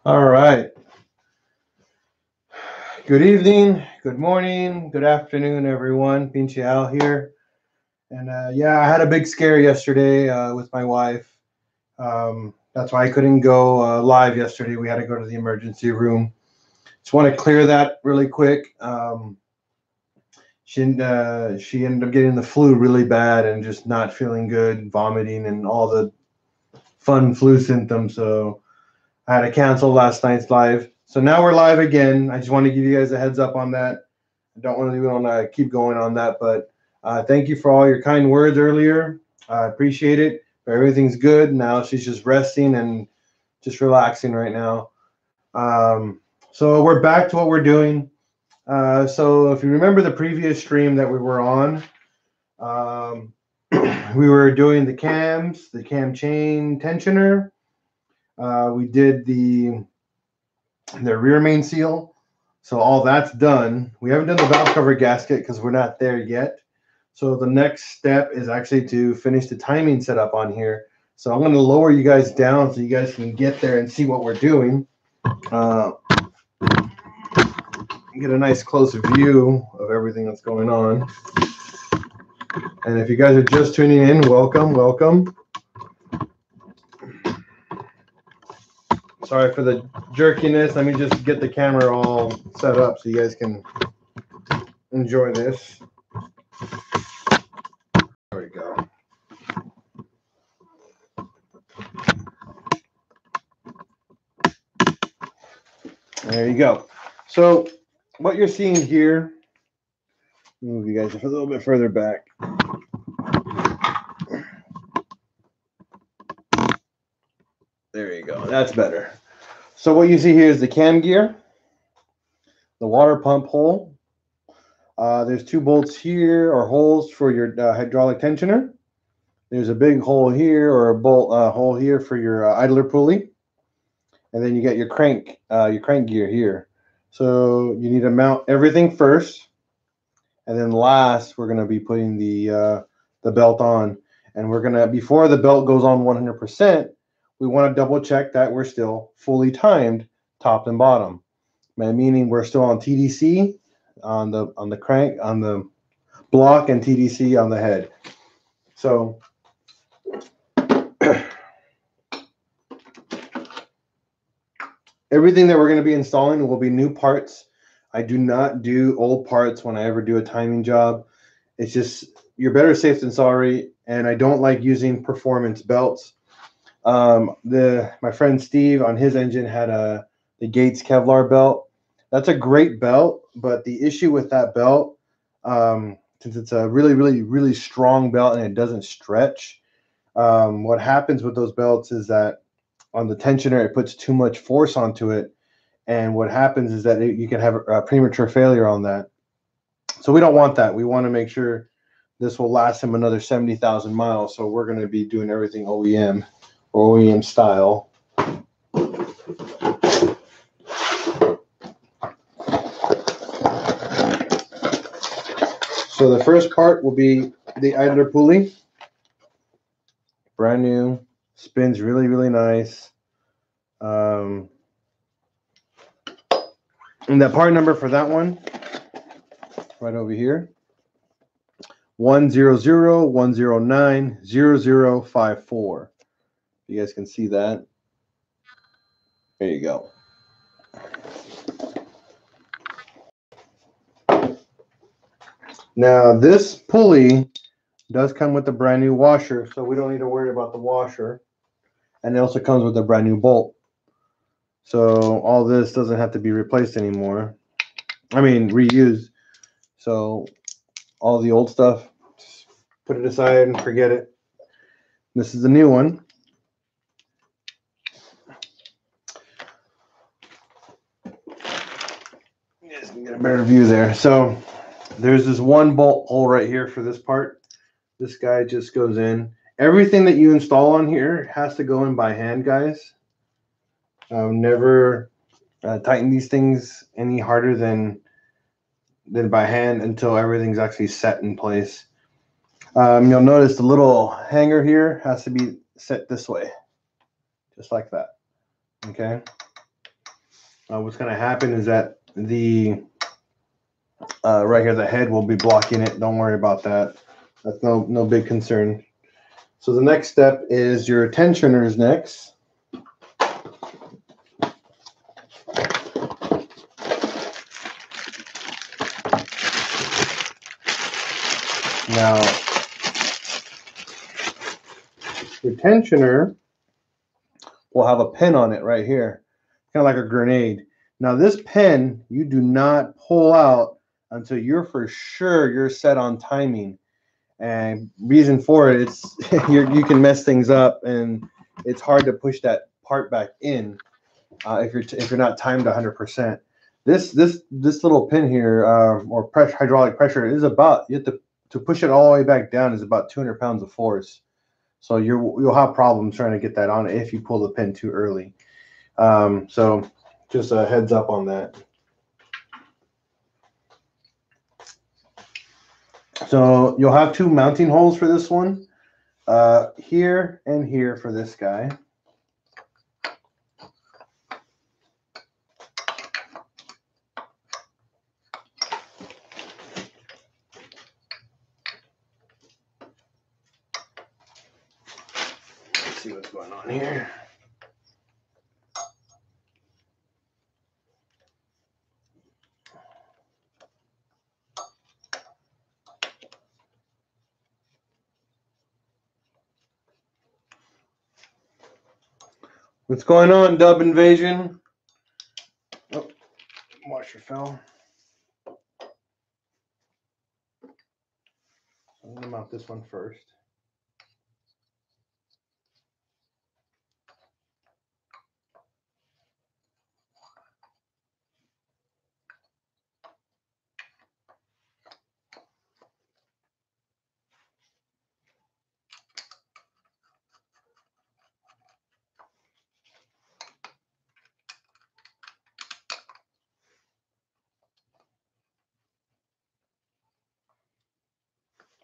All right. Good evening, good morning, good afternoon, everyone. Pinche Al here. And yeah, I had a big scare yesterday with my wife. That's why I couldn't go live yesterday. We had to go to the emergency room. Just want to clear that really quick. She ended up getting the flu really bad and just not feeling good, vomiting, and all the fun flu symptoms. So I had to cancel last night's live. So now we're live again. I just want to give you guys a heads up on that. I don't want to keep going on that, but thank you for all your kind words earlier. I appreciate it. But everything's good. Now she's just resting and just relaxing right now. So we're back to what we're doing. So if you remember the previous stream that we were on, um, we were doing the cams, the cam chain tensioner. We did the rear main seal. So all that's done. We haven't done the valve cover gasket because we're not there yet. So the next step is actually to finish the timing setup on here. So I'm going to lower you guys down so you guys can get there and see what we're doing. Get a nice close view of everything that's going on. And if you guys are just tuning in, welcome, welcome. Sorry for the jerkiness. Let me just get the camera all set up so you guys can enjoy this. There we go. There you go. So what you're seeing here, move you guys a little bit further back. There you go. That's better. So what you see here is the cam gear, the water pump hole. There's two bolts here or holes for your hydraulic tensioner. There's a big hole here or a bolt hole here for your idler pulley. And then you get your crank gear here. So you need to mount everything first. And then last, we're going to be putting the belt on. And we're going to, before the belt goes on 100%, we want to double check that we're still fully timed top and bottom. Meaning we're still on TDC on the crank, on the block, and TDC on the head. So everything that we're going to be installing will be new parts. I do not do old parts when I ever do a timing job. It's just, you're better safe than sorry. And I don't like using performance belts. My friend Steve on his engine had the Gates Kevlar belt. That's a great belt, but the issue with that belt, since it's a really, really, really strong belt and it doesn't stretch, what happens with those belts is that on the tensioner, it puts too much force onto it. And what happens is that you can have a premature failure on that. So we don't want that. We want to make sure this will last him another 70,000 miles. So we're going to be doing everything OEM or OEM style. So the first part will be the idler pulley. Brand new, spins really, really nice. And that part number for that one, right over here, 100-109-0054. You guys can see that. There you go. Now this pulley does come with a brand new washer, so we don't need to worry about the washer. And it also comes with a brand new bolt. So all this doesn't have to be replaced anymore. I mean, reused. So all the old stuff, just put it aside and forget it. This is the new one. You guys can get a better view there. So there's this one bolt hole right here for this part. This guy just goes in. Everything that you install on here has to go in by hand, guys. Never tighten these things any harder than by hand until everything's actually set in place. You'll notice the little hanger here has to be set this way, just like that. Okay. what's going to happen is that the right here, the head will be blocking it. Don't worry about that. That's no big concern. So the next step is your tensioners next. Now, your tensioner will have a pin on it right here, kind of like a grenade. Now this pin, you do not pull out until you're for sure you're set on timing. And reason for it, it's you can mess things up, and it's hard to push that part back in if you're not timed 100%. This little pin here, or hydraulic pressure, is about, you have to push it all the way back down is about 200 pounds of force. So you'll have problems trying to get that on if you pull the pin too early. So just a heads up on that. So you'll have two mounting holes for this one, here and here for this guy. Let's see what's going on here. What's going on, Dub Invasion? Oh, washer fell. I'm going to mount this one first.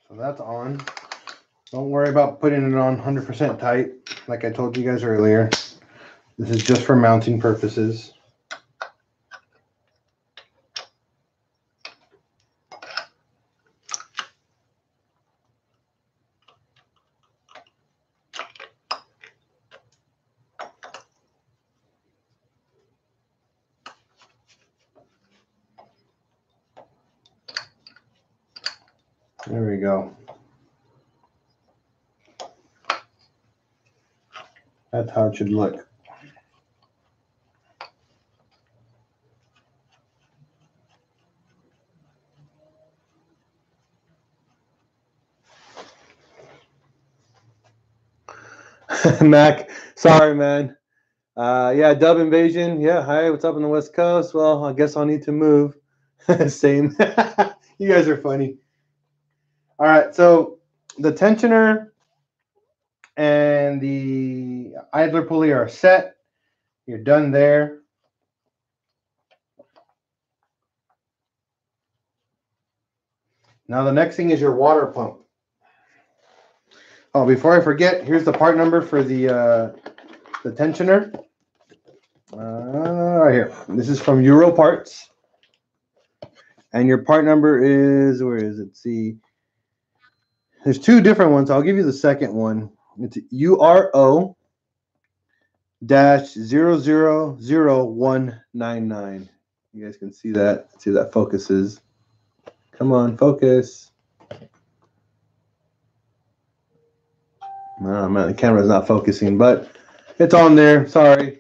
So that's on. Don't worry about putting it on 100% tight, like I told you guys earlier. This is just for mounting purposes. There we go. That's how it should look. Mac, sorry, man. Yeah, Dub Invasion. Yeah, hi, what's up on the West Coast? Well, I guess I'll need to move. Same. You guys are funny. All right, so the tensioner and the idler pulley are set. You're done there. Now the next thing is your water pump. Oh, before I forget, here's the part number for the tensioner. Right here. This is from Euro Parts. And your part number is, where is it? See, there's two different ones. I'll give you the second one. It's URO-000199. You guys can see that. See if that focuses. Come on, focus. Oh man, the camera's not focusing, but it's on there. Sorry.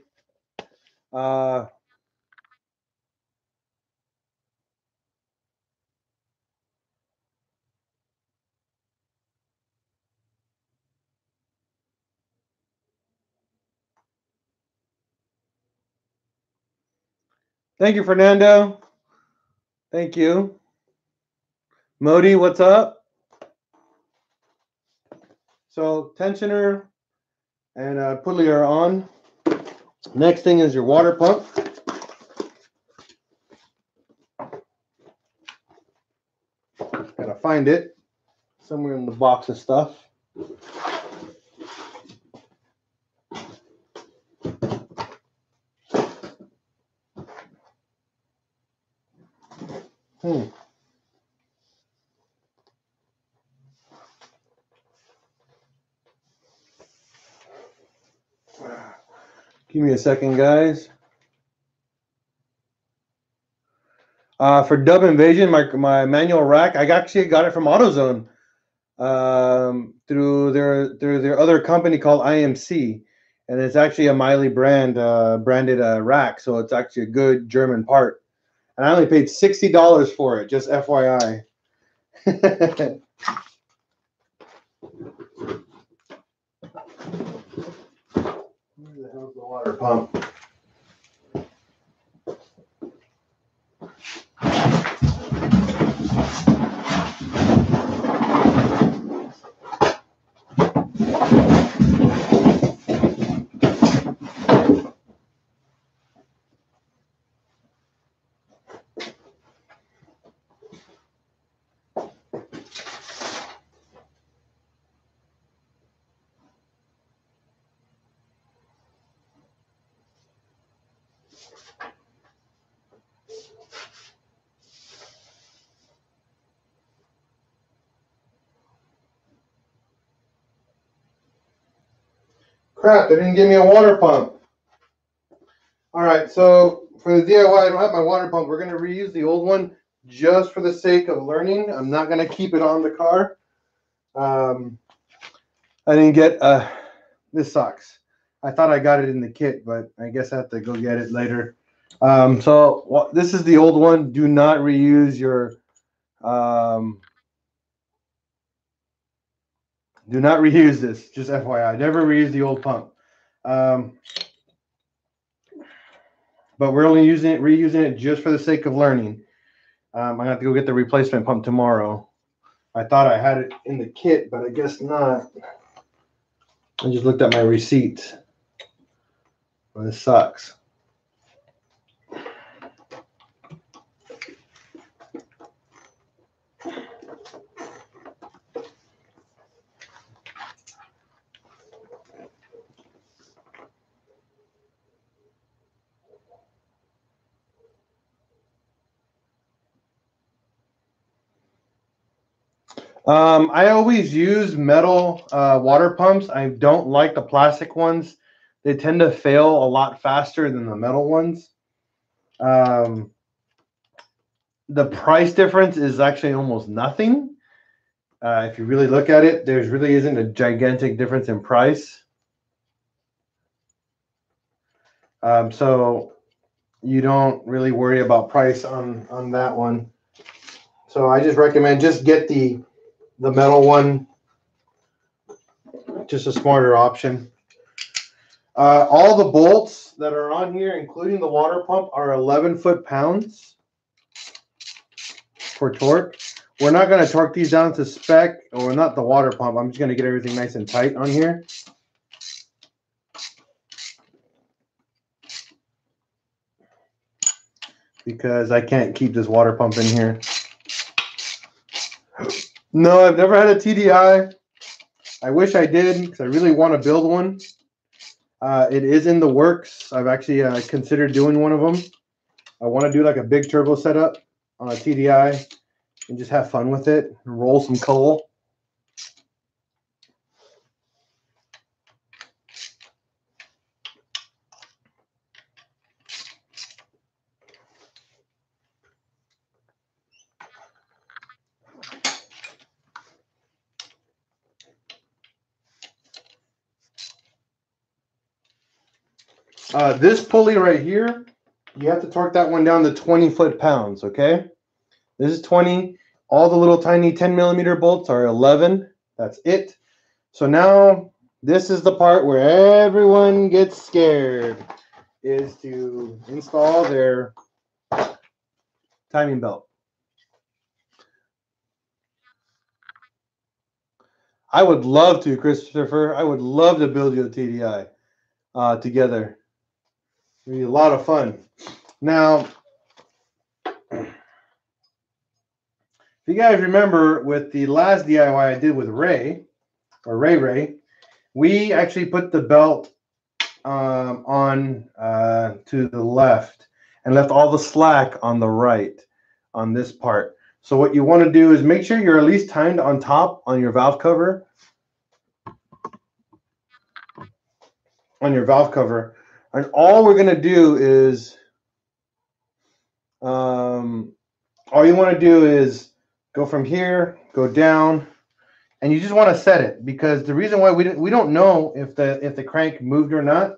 Thank you, Fernando. Thank you. Modi, what's up? So tensioner and pulley are on. Next thing is your water pump. Gotta find it somewhere in the box of stuff. Give me a second, guys. For Dub Invasion, my manual rack, I actually got it from AutoZone through their other company called IMC, and it's actually a Miley branded rack, so it's actually a good German part. And I only paid $60 for it, just FYI. Where the hell's the water pump? Crap, they didn't give me a water pump. All right, so for the DIY, I don't have my water pump. We're going to reuse the old one just for the sake of learning. I'm not going to keep it on the car. I didn't get, this sucks. I thought I got it in the kit, but I guess I have to go get it later. So this is the old one. Do not reuse your, do not reuse this, just FYI. Never reuse the old pump. But we're only reusing it just for the sake of learning. I'm gonna have to go get the replacement pump tomorrow. I thought I had it in the kit, but I guess not. I just looked at my receipt. Well, this sucks. I always use metal water pumps. I don't like the plastic ones. They tend to fail a lot faster than the metal ones. The price difference is actually almost nothing. If you really look at it, there really isn't a gigantic difference in price. So you don't really worry about price on that one. So I just recommend just get the metal one, just a smarter option. All the bolts that are on here, including the water pump, are 11 foot-pounds for torque. We're not going to torque these down to spec, or not the water pump. I'm just going to get everything nice and tight on here. Because I can't keep this water pump in here. No, I've never had a TDI. I wish I did, because I really want to build one. It is in the works. I've actually considered doing one of them. I want to do like a big turbo setup on a TDI and just have fun with it and roll some coal. This pulley right here, you have to torque that one down to 20 foot-pounds, okay? This is 20. All the little tiny 10-millimeter bolts are 11. That's it. So now this is the part where everyone gets scared, is to install their timing belt. I would love to, Christopher. I would love to build you a TDI together. It'd be a lot of fun. Now, if you guys remember with the last DIY I did with Ray, we actually put the belt on to the left and left all the slack on the right. on this part. So what you want to do is make sure you're at least timed on top on your valve cover. And all we're going to do is, all you want to do is go from here, go down, and you just want to set it, because the reason why we don't know if the crank moved or not.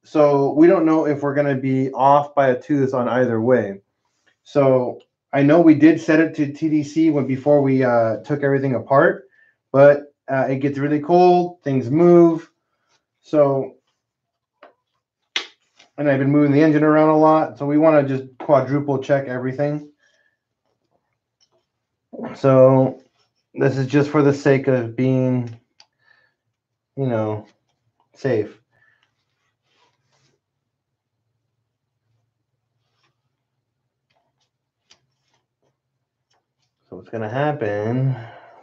So we don't know if we're going to be off by a tooth on either way. So I know we did set it to TDC before we took everything apart, but it gets really cold, things move. So, and I've been moving the engine around a lot, so we want to just quadruple check everything. So this is just for the sake of being, you know, safe. So what's going to happen,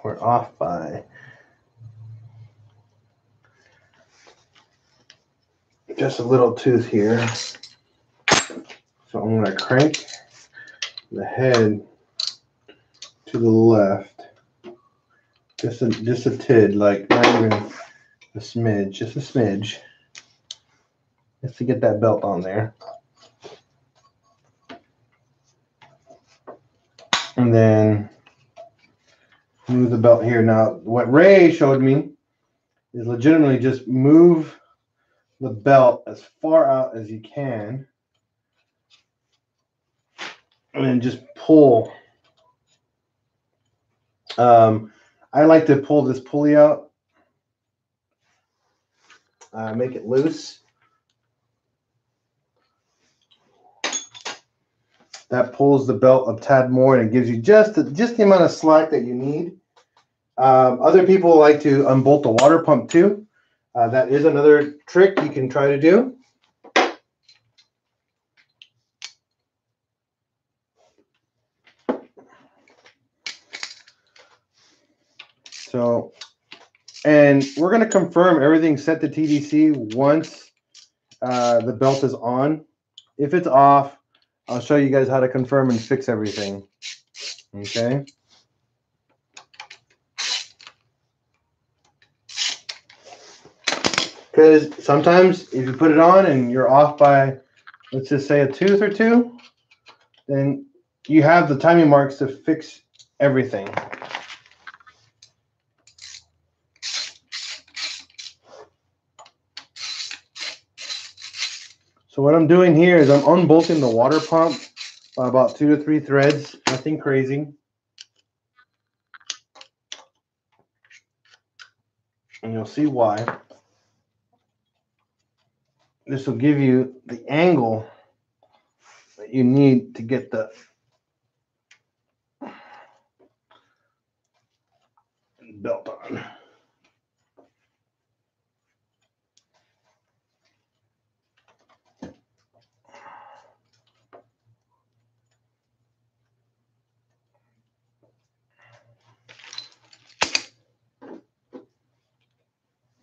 we're off by just a little tooth here. So I'm going to crank the head to the left. Just a tid, like not even a smidge, just a smidge. Just to get that belt on there. And then move the belt here. Now, what Ray showed me is legitimately just move the belt as far out as you can. And then just pull. I like to pull this pulley out. Make it loose. That pulls the belt a tad more, and it gives you just the amount of slack that you need. Other people like to unbolt the water pump too. That is another trick you can try to do. So, and we're going to confirm everything's set to TDC once the belt is on. If it's off, I'll show you guys how to confirm and fix everything. Okay. Because sometimes if you put it on and you're off by, let's just say, a tooth or two, then you have the timing marks to fix everything. So what I'm doing here is I'm unbolting the water pump by about 2 to 3 threads, nothing crazy. And you'll see why. This will give you the angle that you need to get the belt on.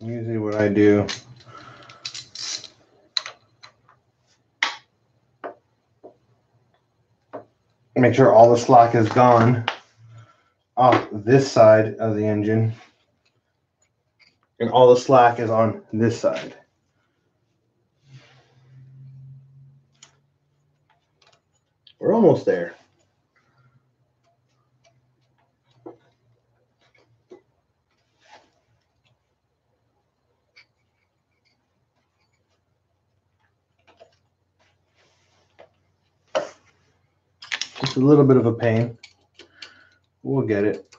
Usually what I do, make sure all the slack is gone off this side of the engine, and all the slack is on this side. We're almost there. It's a little bit of a pain. We'll get it.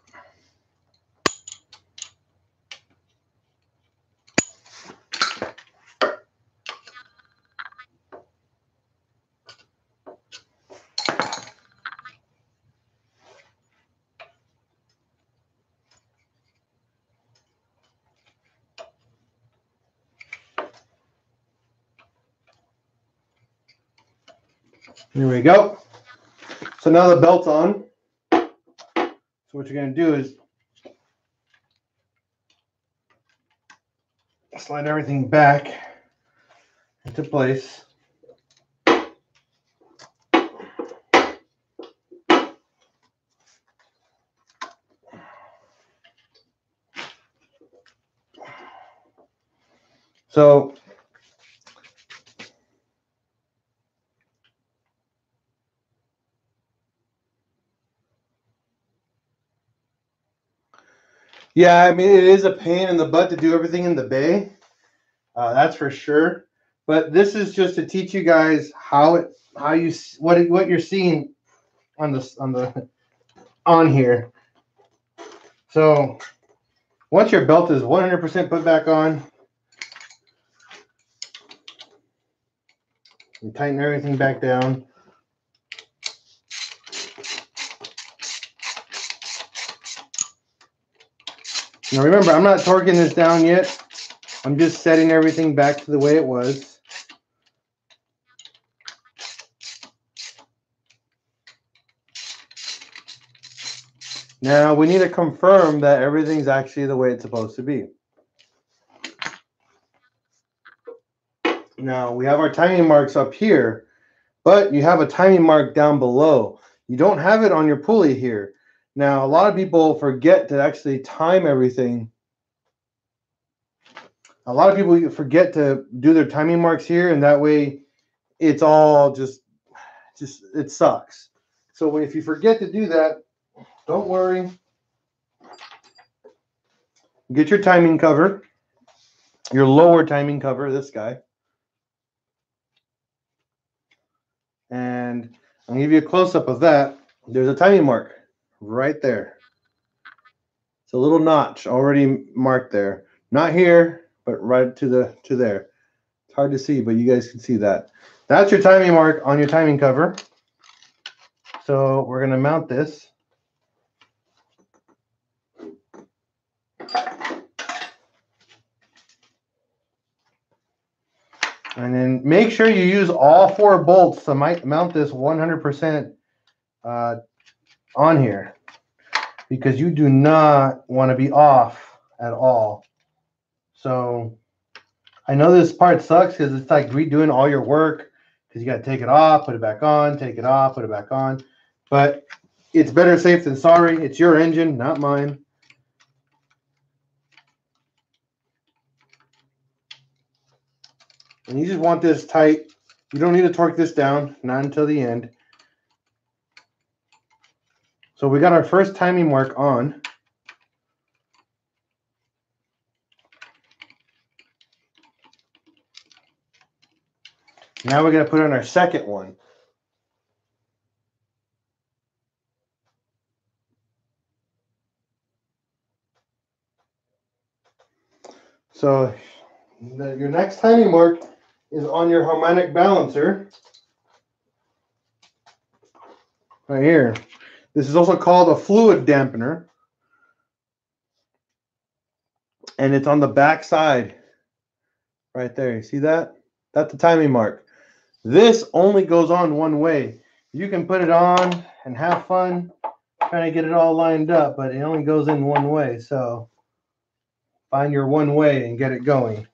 Here we go. So now the belt's on. So what you're going to do is slide everything back into place. So yeah, I mean, it is a pain in the butt to do everything in the bay. That's for sure. But this is just to teach you guys what you're seeing on here. So once your belt is 100% put back on, you tighten everything back down. Now remember, I'm not torquing this down yet. I'm just setting everything back to the way it was. Now we need to confirm that everything's actually the way it's supposed to be. Now we have our timing marks up here, but you have a timing mark down below. You don't have it on your pulley here. Now a lot of people forget to actually time everything. A lot of people forget to do their timing marks here, and that way it's all just it sucks. So if you forget to do that, don't worry. Get your timing cover, your lower timing cover, this guy. And I'm going to give you a close-up of that. There's a timing mark right there. It's a little notch already marked there. Not here, but right to there. It's hard to see, but you guys can see that. That's your timing mark on your timing cover. So we're going to mount this. And then make sure you use all 4 bolts to mount this 100% on here, because you do not want to be off at all. So I know this part sucks because it's like redoing all your work, because you got to take it off, put it back on, take it off, put it back on. But it's better safe than sorry. It's your engine, not mine. And you just want this tight. You don't need to torque this down, not until the end. So we got our first timing mark on. Now we're going to put on our second one. So your next timing mark is on your harmonic balancer. Right here. This is also called a fluid dampener. And it's on the back side. Right there. You see that? That's the timing mark. This only goes on one way. You can put it on and have fun trying to get it all lined up, but it only goes in one way. So find your one way and get it going.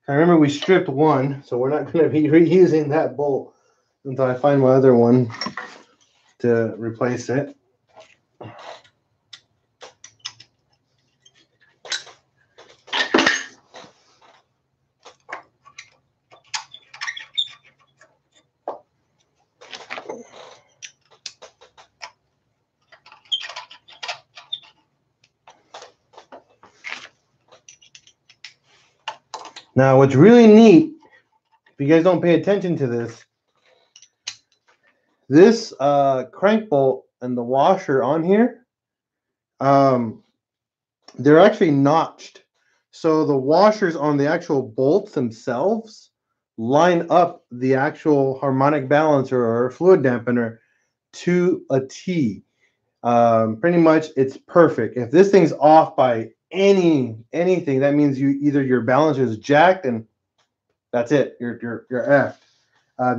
I remember we stripped one, so we're not going to be reusing that bolt until I find my other one to replace it. Now, what's really neat, if you guys don't pay attention to this crank bolt and the washer on here, they're actually notched. So the washers on the actual bolts themselves line up the actual harmonic balancer or fluid dampener to a T. Pretty much it's perfect. If this thing's off by anything, that means either your balancer is jacked and that's it. You're effed.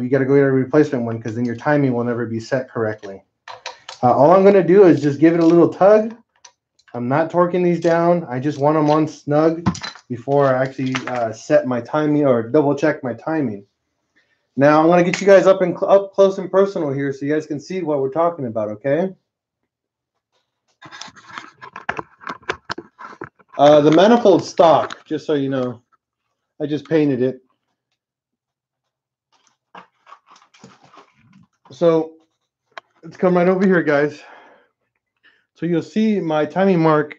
You got to go get a replacement one, because then your timing will never be set correctly. All I'm going to do is just give it a little tug. I'm not torquing these down. I just want them on snug before I actually set my timing or double check my timing. Now I'm going to get you guys up close and personal here so you guys can see what we're talking about, okay? The manifold stock, just so you know. I just painted it. So let's come right over here, guys. So you'll see my timing mark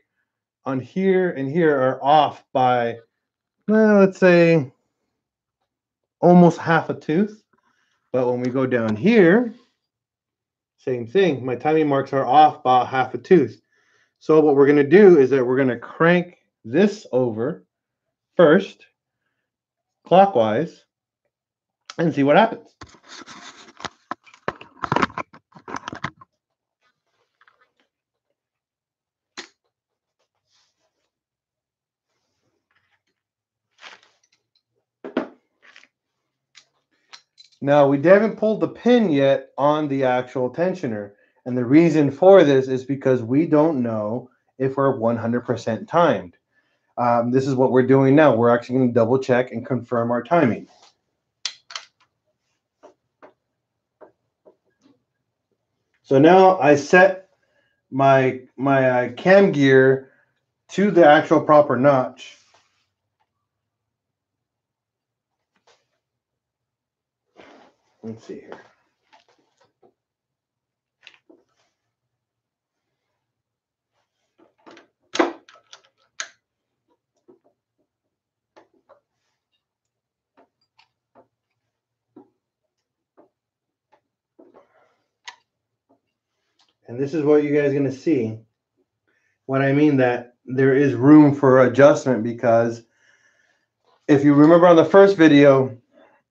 on here and here are off by, well, let's say almost half a tooth. But when we go down here, same thing. My timing marks are off by half a tooth. So what we're going to do is that we're going to crank this over first, clockwise, and see what happens. Now, we haven't pulled the pin yet on the actual tensioner. And the reason for this is because we don't know if we're 100% timed. This is what we're doing now. We're actually going to double check and confirm our timing. So now I set my cam gear to the actual proper notch. Let's see here. And this is what you guys are going to see. What I mean that there is room for adjustment, because if you remember on the first video,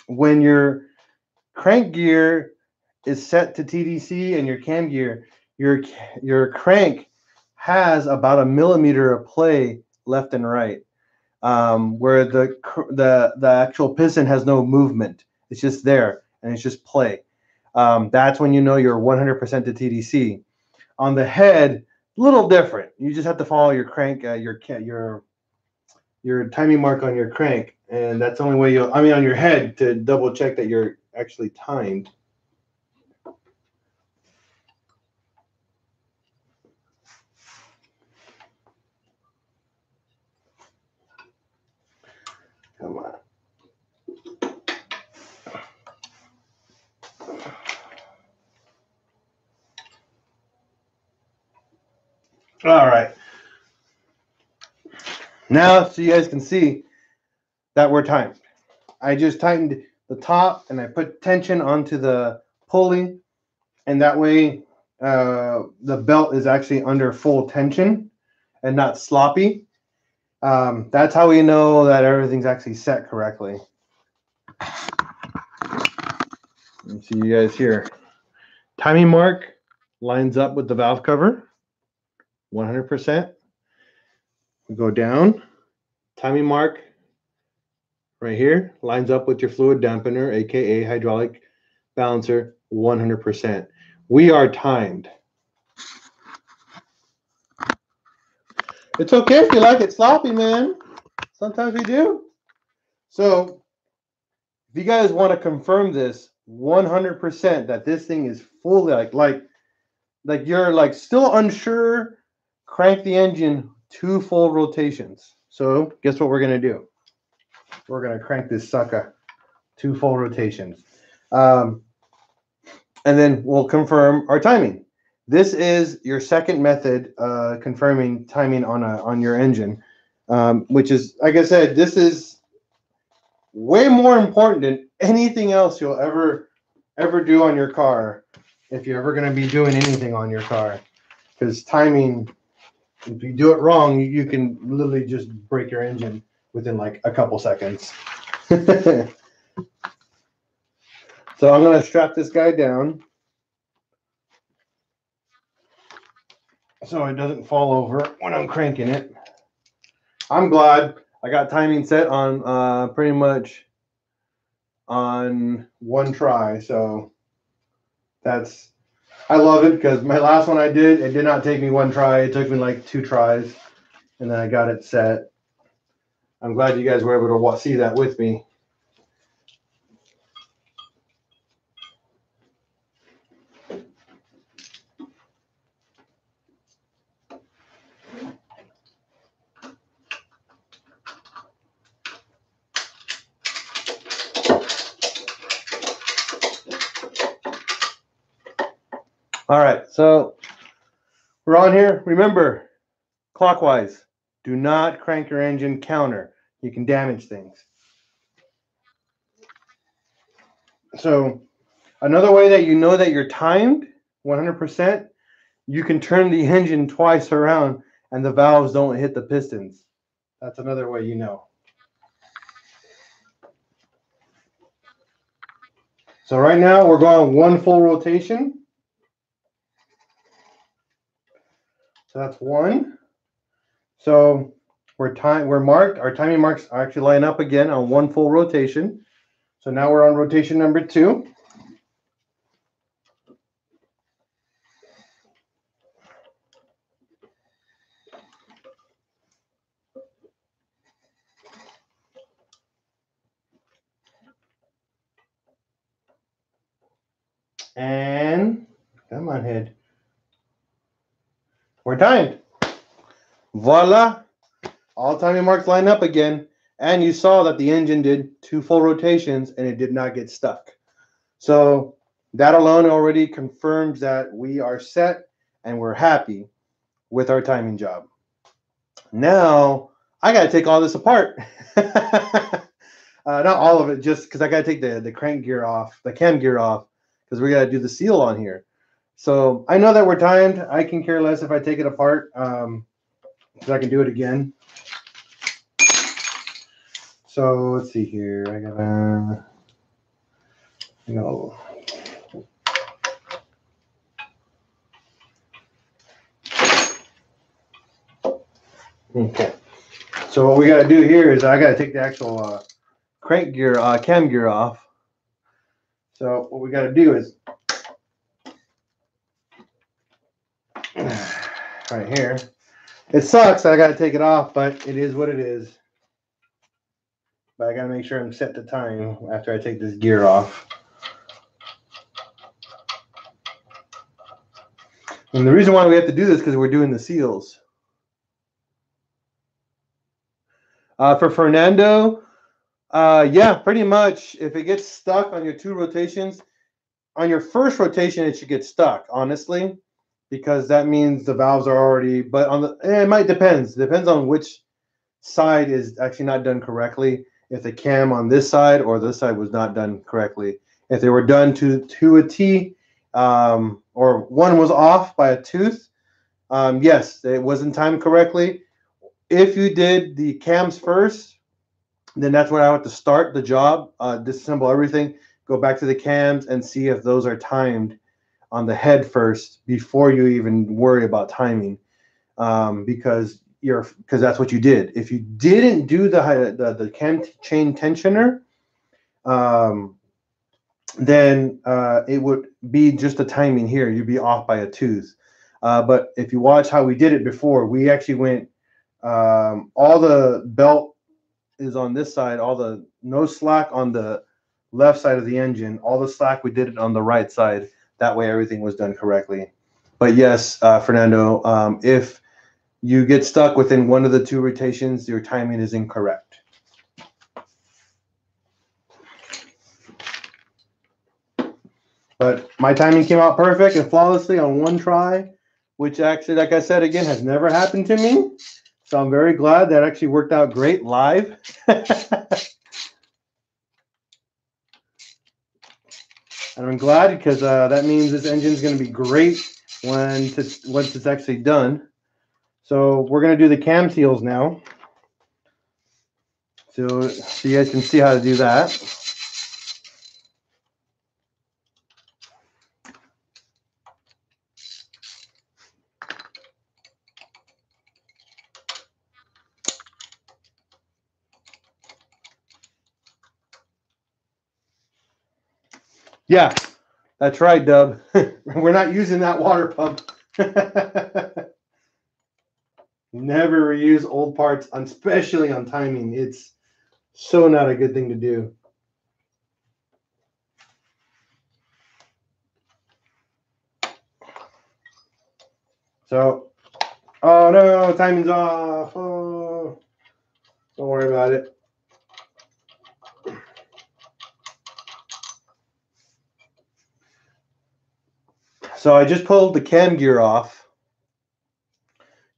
when your crank gear is set to TDC and your cam gear, your crank has about 1 millimeter of play left and right, where the actual piston has no movement. It's just there and it's just play. That's when you know you're 100% to TDC. On the head, a little different. You just have to follow your crank, your timing mark on your crank, and that's the only way on your head, to double check that you're actually timed. Come on. All right. Now, so you guys can see that we're timed. I just tightened the top and I put tension onto the pulley, and that way the belt is actually under full tension and not sloppy. That's how we know that everything's actually set correctly. You see you guys here. Timing mark lines up with the valve cover, 100%. We go down. Timing mark right here lines up with your fluid dampener, aka hydraulic balancer, 100%. We are timed. It's okay if you like it sloppy, man. Sometimes we do. So if you guys want to confirm this 100% that this thing is fully like you're like still unsure, crank the engine 2 full rotations. So guess what we're gonna do? We're gonna crank this sucker 2 full rotations, and then we'll confirm our timing. This is your second method confirming timing on your engine, which is, like I said, this is way more important than anything else you'll ever do on your car, if you're ever going to be doing anything on your car. Because timing, if you do it wrong, you can literally just break your engine within like a couple seconds. So I'm going to strap this guy down so it doesn't fall over when I'm cranking it. I'm glad I got timing set on pretty much on one try. So that's, I love it, because my last one I did, it did not take me one try. It took me like 2 tries, and then I got it set. I'm glad you guys were able to see that with me. All right, so we're on here. Remember, clockwise. Do not crank your engine counter. You can damage things. So another way that you know that you're timed 100%, you can turn the engine twice around and the valves don't hit the pistons. That's another way you know. So right now we're going one full rotation. So that's one. So we're marked. Our timing marks are actually line up again on one full rotation. So now we're on rotation number 2. And come on, head. We're timed. Voila. All timing marks line up again. And you saw that the engine did 2 full rotations and it did not get stuck. So that alone already confirms that we are set and we're happy with our timing job. Now I got to take all this apart. Not all of it, just because I got to take the crank gear off, the cam gear off, because we got to do the seal on here. So I know that we're timed. I can care less if I take it apart, because I can do it again. So let's see here. I gotta, Okay. So what we got to do here is I got to take the actual crank gear, cam gear off. So what we got to do is right here. It sucks that I got to take it off, but it is what it is. But I got to make sure I'm set to time after I take this gear off. And the reason why we have to do this is because we're doing the seals. For Fernando, yeah, pretty much. If it gets stuck on your 2 rotations, on your first rotation, it should get stuck, honestly, because that means the valves are already, but on the, it might depends. Depends on which side is actually not done correctly. If the cam on this side or this side was not done correctly. If they were done to a T, or one was off by a tooth, yes, it wasn't timed correctly. If you did the cams first, then that's when I have to start the job, disassemble everything, go back to the cams and see if those are timed on the head first before you even worry about timing, because that's what you did. If you didn't do the cam chain tensioner, then it would be just a timing here. You'd be off by a tooth. But if you watch how we did it before, we actually went, all the belt is on this side, no slack on the left side of the engine, all the slack we did it on the right side. That way everything was done correctly. But yes, Fernando, if you get stuck within one of the 2 rotations, your timing is incorrect. But my timing came out perfect and flawlessly on one try, which actually, like I said, again, has never happened to me. So I'm very glad that actually worked out great live. And I'm glad because that means this engine is going to be great once it's actually done. So we're going to do the cam seals now. So you guys can see how to do that. Yeah, that's right, Dub. We're not using that water pump. Never reuse old parts, especially on timing. It's so not a good thing to do. So, oh no, timing's off. Oh, don't worry about it. So I just pulled the cam gear off.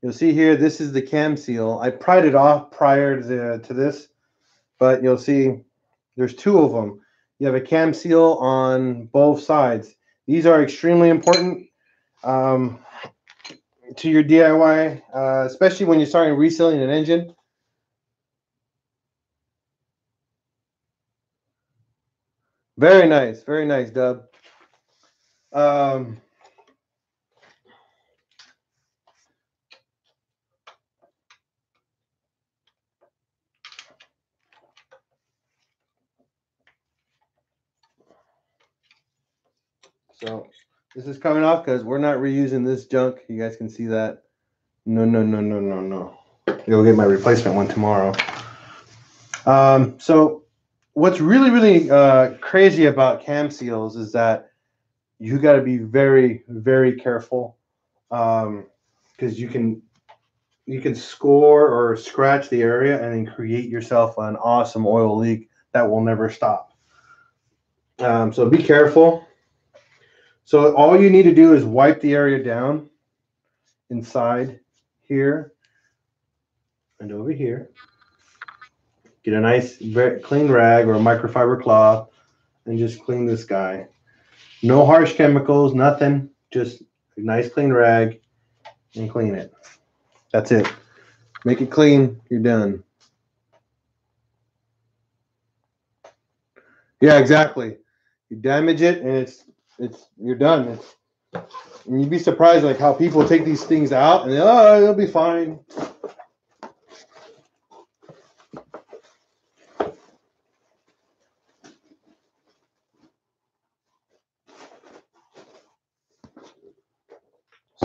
You'll see here, this is the cam seal. I pried it off prior to this, but you'll see there's two of them. You have a cam seal on both sides. These are extremely important to your DIY, especially when you're starting resealing an engine. Very nice, Dub. So this is coming off because we're not reusing this junk. You guys can see that. No. You'll get my replacement one tomorrow. So what's really crazy about cam seals is that you got to be very careful, because you can score or scratch the area and then create yourself an awesome oil leak that will never stop. So be careful. So all you need to do is wipe the area down inside here and over here. Get a nice very clean rag or a microfiber cloth and just clean this guy. No harsh chemicals, nothing. Just a nice clean rag and clean it. That's it. Make it clean, you're done. Yeah, exactly. You damage it and you're done. And you'd be surprised like how people take these things out and it'll be fine.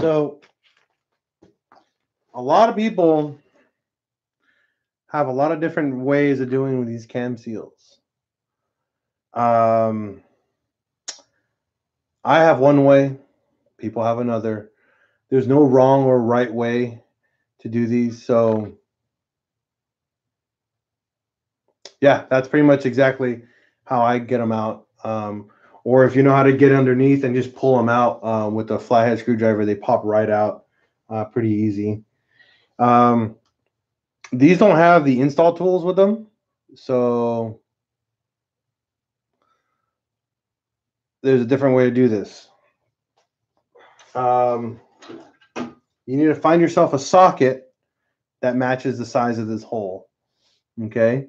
So a lot of people have a lot of different ways of doing these cam seals. I have one way, people have another. There's no wrong or right way to do these. So yeah, that's pretty much exactly how I get them out. Or if you know how to get underneath and just pull them out with a flathead screwdriver, they pop right out pretty easy. These don't have the install tools with them, so there's a different way to do this. You need to find yourself a socket that matches the size of this hole. Okay.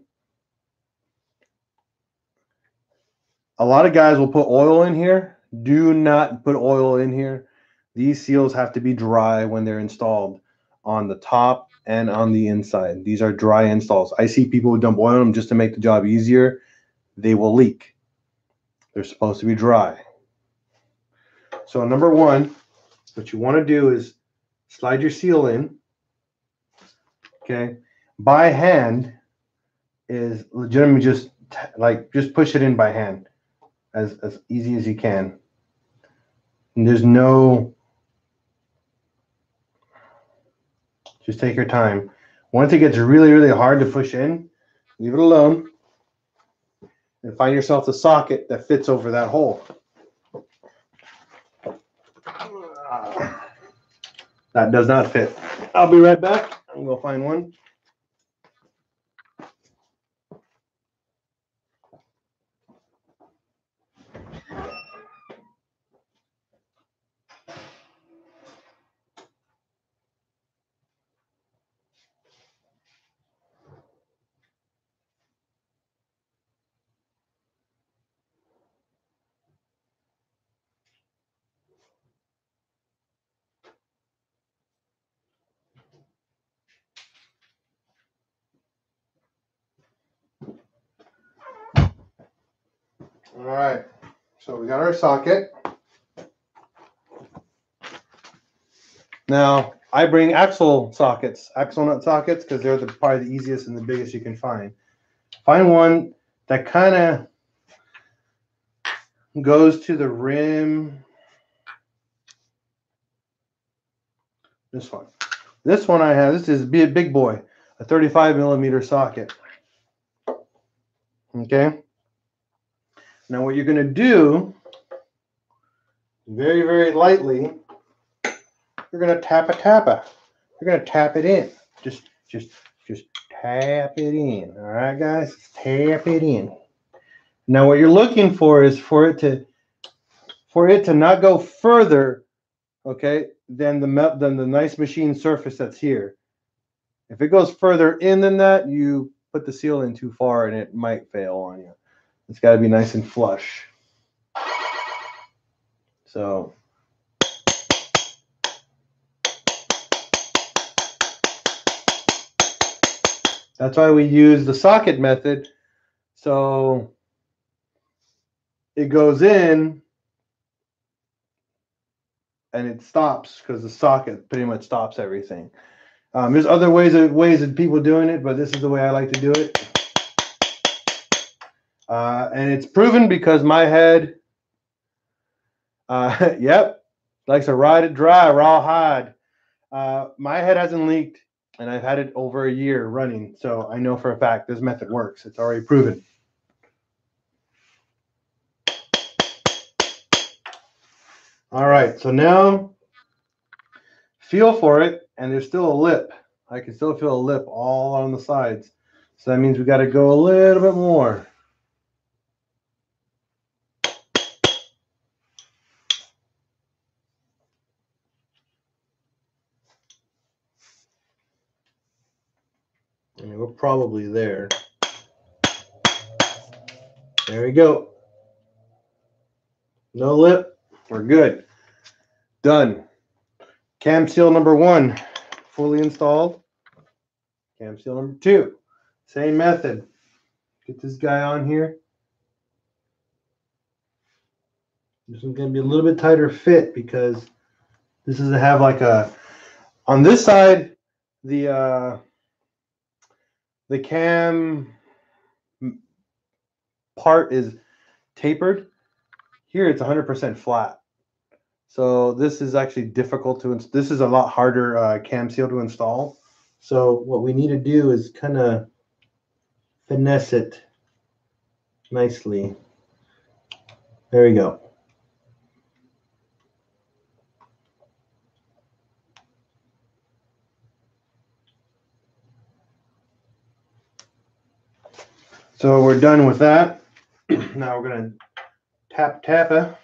A lot of guys will put oil in here. Do not put oil in here. These seals have to be dry when they're installed on the top and on the inside. These are dry installs. I see people who dump oil on them just to make the job easier. They will leak. They're supposed to be dry. So number one, what you want to do is slide your seal in. Okay. By hand is legitimately just push it in by hand as easy as you can. And there's no, just take your time. Once it gets really hard to push in, leave it alone and find yourself the socket that fits over that hole. That does not fit. I'll be right back. I'm going to find one. All right, so we got our socket. Now, I bring axle nut sockets, because they're probably the easiest and the biggest you can find. Find one that kind of goes to the rim. This one. This one I have, this is a big boy, a 35 millimeter socket. Okay. Now what you're going to do very, very lightly. You're gonna tap it. You're gonna tap it in. Just tap it in. All right, guys, tap it in. Now, what you're looking for is for it to not go further, okay, than the nice machine surface that's here. If it goes further in than that, you put the seal in too far and it might fail on you. It's got to be nice and flush. So that's why we use the socket method. So it goes in and it stops because the socket pretty much stops everything. There's other ways of people doing it, but this is the way I like to do it. And it's proven because my head, yep, likes to ride it dry, raw hide. My head hasn't leaked, and I've had it over a year running, so I know for a fact this method works. It's already proven. All right, so now feel for it, and there's still a lip. I can still feel a lip all on the sides. So that means we got to go a little bit more. And we're probably there. There we go. No lip. We're good. Done. Cam seal number 1, fully installed. Cam seal number 2, same method. Get this guy on here. This is going to be a little bit tighter fit because this is to have like a, on this side, the cam part is tapered. Here it's 100% flat. So this is actually difficult to, this is a lot harder cam seal to install. So what we need to do is kind of finesse it nicely. There we go. So we're done with that. Now we're going to tap it.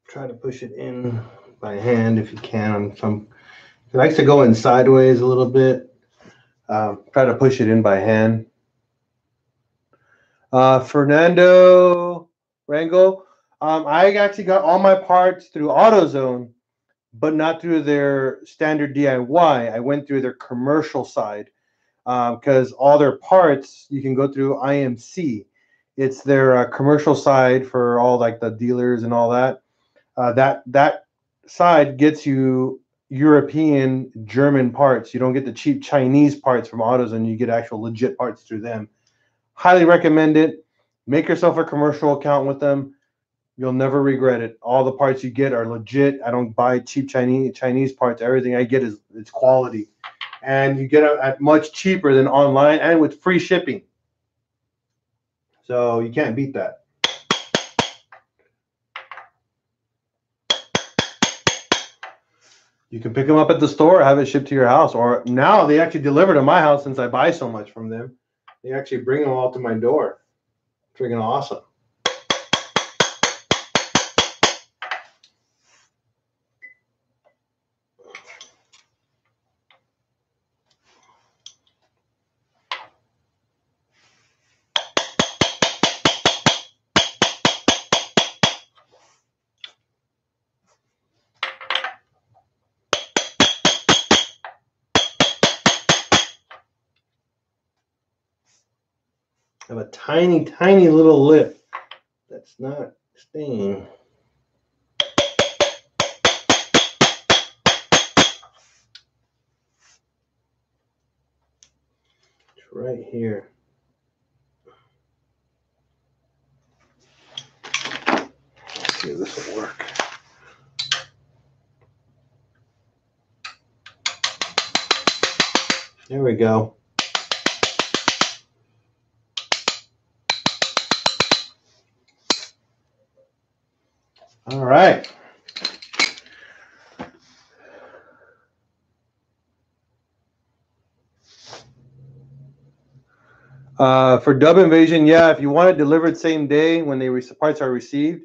Try to push it in by hand if you can. It likes to go in sideways a little bit. Try to push it in by hand. Fernando Rango, I actually got all my parts through AutoZone, but not through their standard DIY. I went through their commercial side because all their parts you can go through IMC. It's their commercial side for all like the dealers and all that. That side gets you European, German parts. You don't get the cheap Chinese parts from AutoZone. You get actual legit parts through them. Highly recommend it. Make yourself a commercial account with them. You'll never regret it. All the parts you get are legit. I don't buy cheap Chinese parts. Everything I get is it's quality, and you get it at much cheaper than online and with free shipping. So you can't beat that. You can pick them up at the store, have it shipped to your house, or now they actually deliver to my house since I buy so much from them. They actually bring them all to my door. Freaking awesome. I have a tiny, tiny little lip that's not staying. It's right here. this will work. There we go. All right. For dub invasion, yeah, if you want it delivered same day when the parts are received,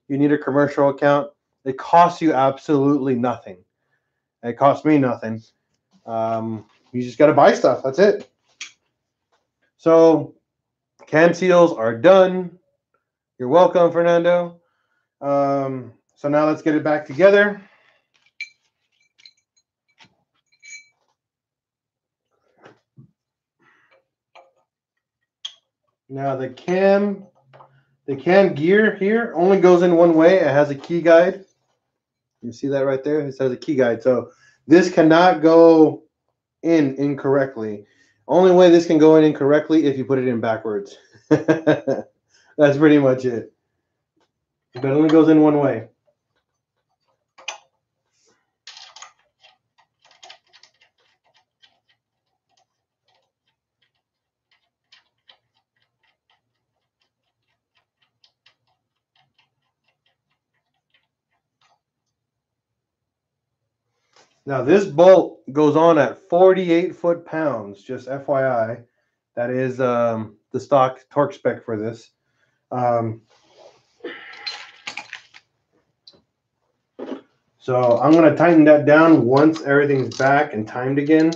you need a commercial account. It costs you absolutely nothing. It costs me nothing. You just got to buy stuff. That's it. So cam seals are done. You're welcome, Fernando. So now let's get it back together. Now the cam gear here only goes in one way. It has a key guide. You see that right there? It says a key guide. So this cannot go in incorrectly. Only way this can go in incorrectly if you put it in backwards. That's pretty much it. But it only goes in one way. Now this bolt goes on at 48 foot-pounds, just FYI. That is the stock torque spec for this. So I'm going to tighten that down once everything's back and timed again.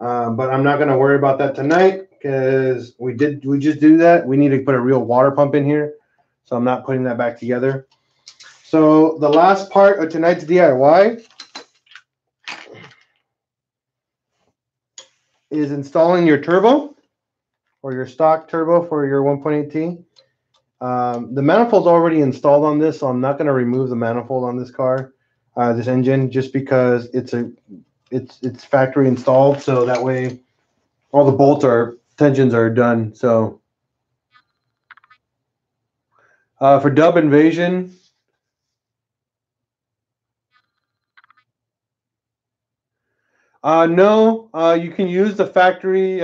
But I'm not going to worry about that tonight because we just do that. We need to put a real water pump in here. So I'm not putting that back together. So the last part of tonight's DIY is installing your turbo or your stock turbo for your 1.8T. The manifold's already installed on this, so I'm not going to remove the manifold on this car, this engine, just because it's factory installed. So that way, all the tensions are done. So for dub invasion, no, you can use the factory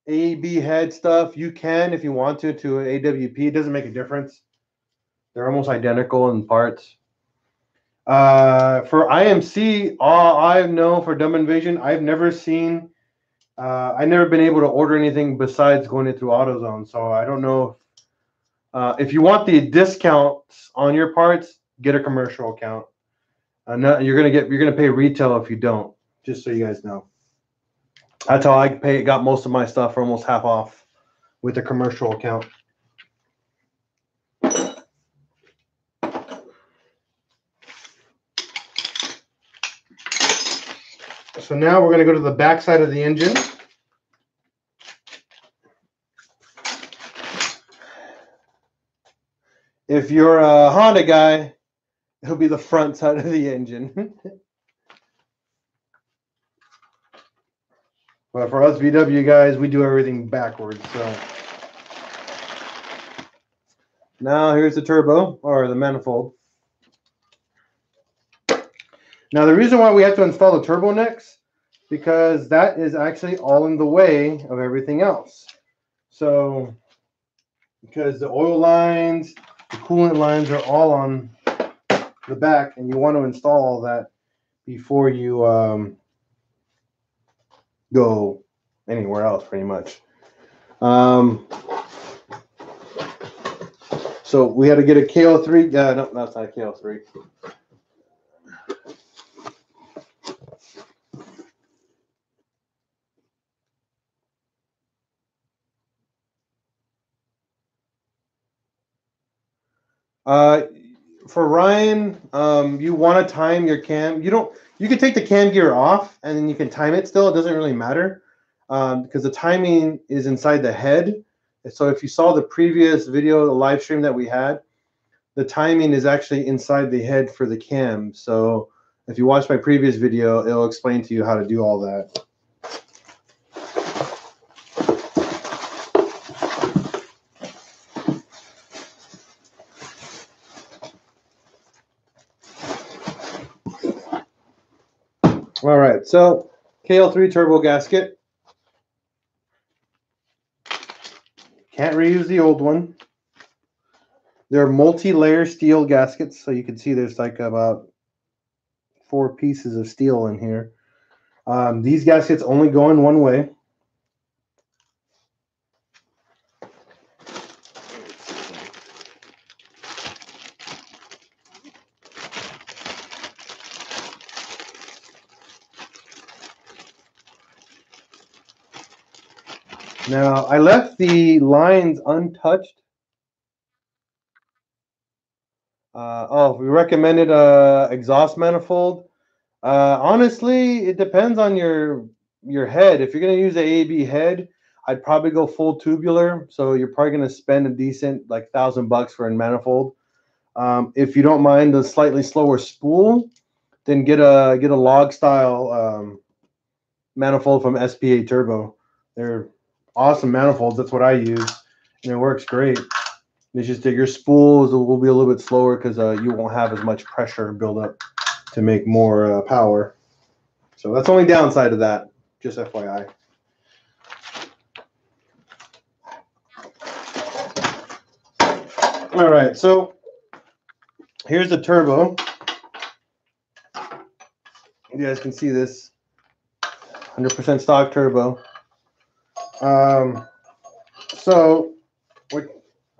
AEB head stuff. You can if you want to an AWP. It doesn't make a difference. They're almost identical in parts. For IMC, all I know for dub invasion, I've never seen. I've never been able to order anything besides going in through AutoZone. So I don't know if you want the discounts on your parts, get a commercial account. You're gonna pay retail if you don't. Just so you guys know. That's how I got most of my stuff for almost half off with a commercial account. So now we're going to go to the back side of the engine. If you're a Honda guy, it'll be the front side of the engine. But for us VW guys, we do everything backwards. So now here's the turbo or the manifold. Now the reason why we have to install the turbo next, because that is actually all in the way of everything else. So because the oil lines, the coolant lines are all on the back, and you want to install all that before you go anywhere else, pretty much. So we had to get a KO3. No, that's not a KO3. For Ryan, you want to time your cam. You can take the cam gear off and then you can time it still. It doesn't really matter because the timing is inside the head. So if you saw the previous video, the live stream that we had, the timing is actually inside the head for the cam. So if you watch my previous video, it'll explain to you how to do all that. All right, so KL3 turbo gasket. Can't reuse the old one. They're multi-layer steel gaskets, so you can see there's like about 4 pieces of steel in here. These gaskets only go in one way. Now, I left the lines untouched. We recommended exhaust manifold. Honestly, it depends on your head. If you're gonna use the AB head, I'd probably go full tubular. So you're probably gonna spend a decent like $1,000 for a manifold. If you don't mind the slightly slower spool, then get a log style manifold from SPA Turbo. They're awesome manifolds. That's what I use, and it works great. It's just that your spools will be a little bit slower because you won't have as much pressure build up to make more power. So that's the only downside of that, just FYI. All right, so here's the turbo. You guys can see this 100% stock turbo. So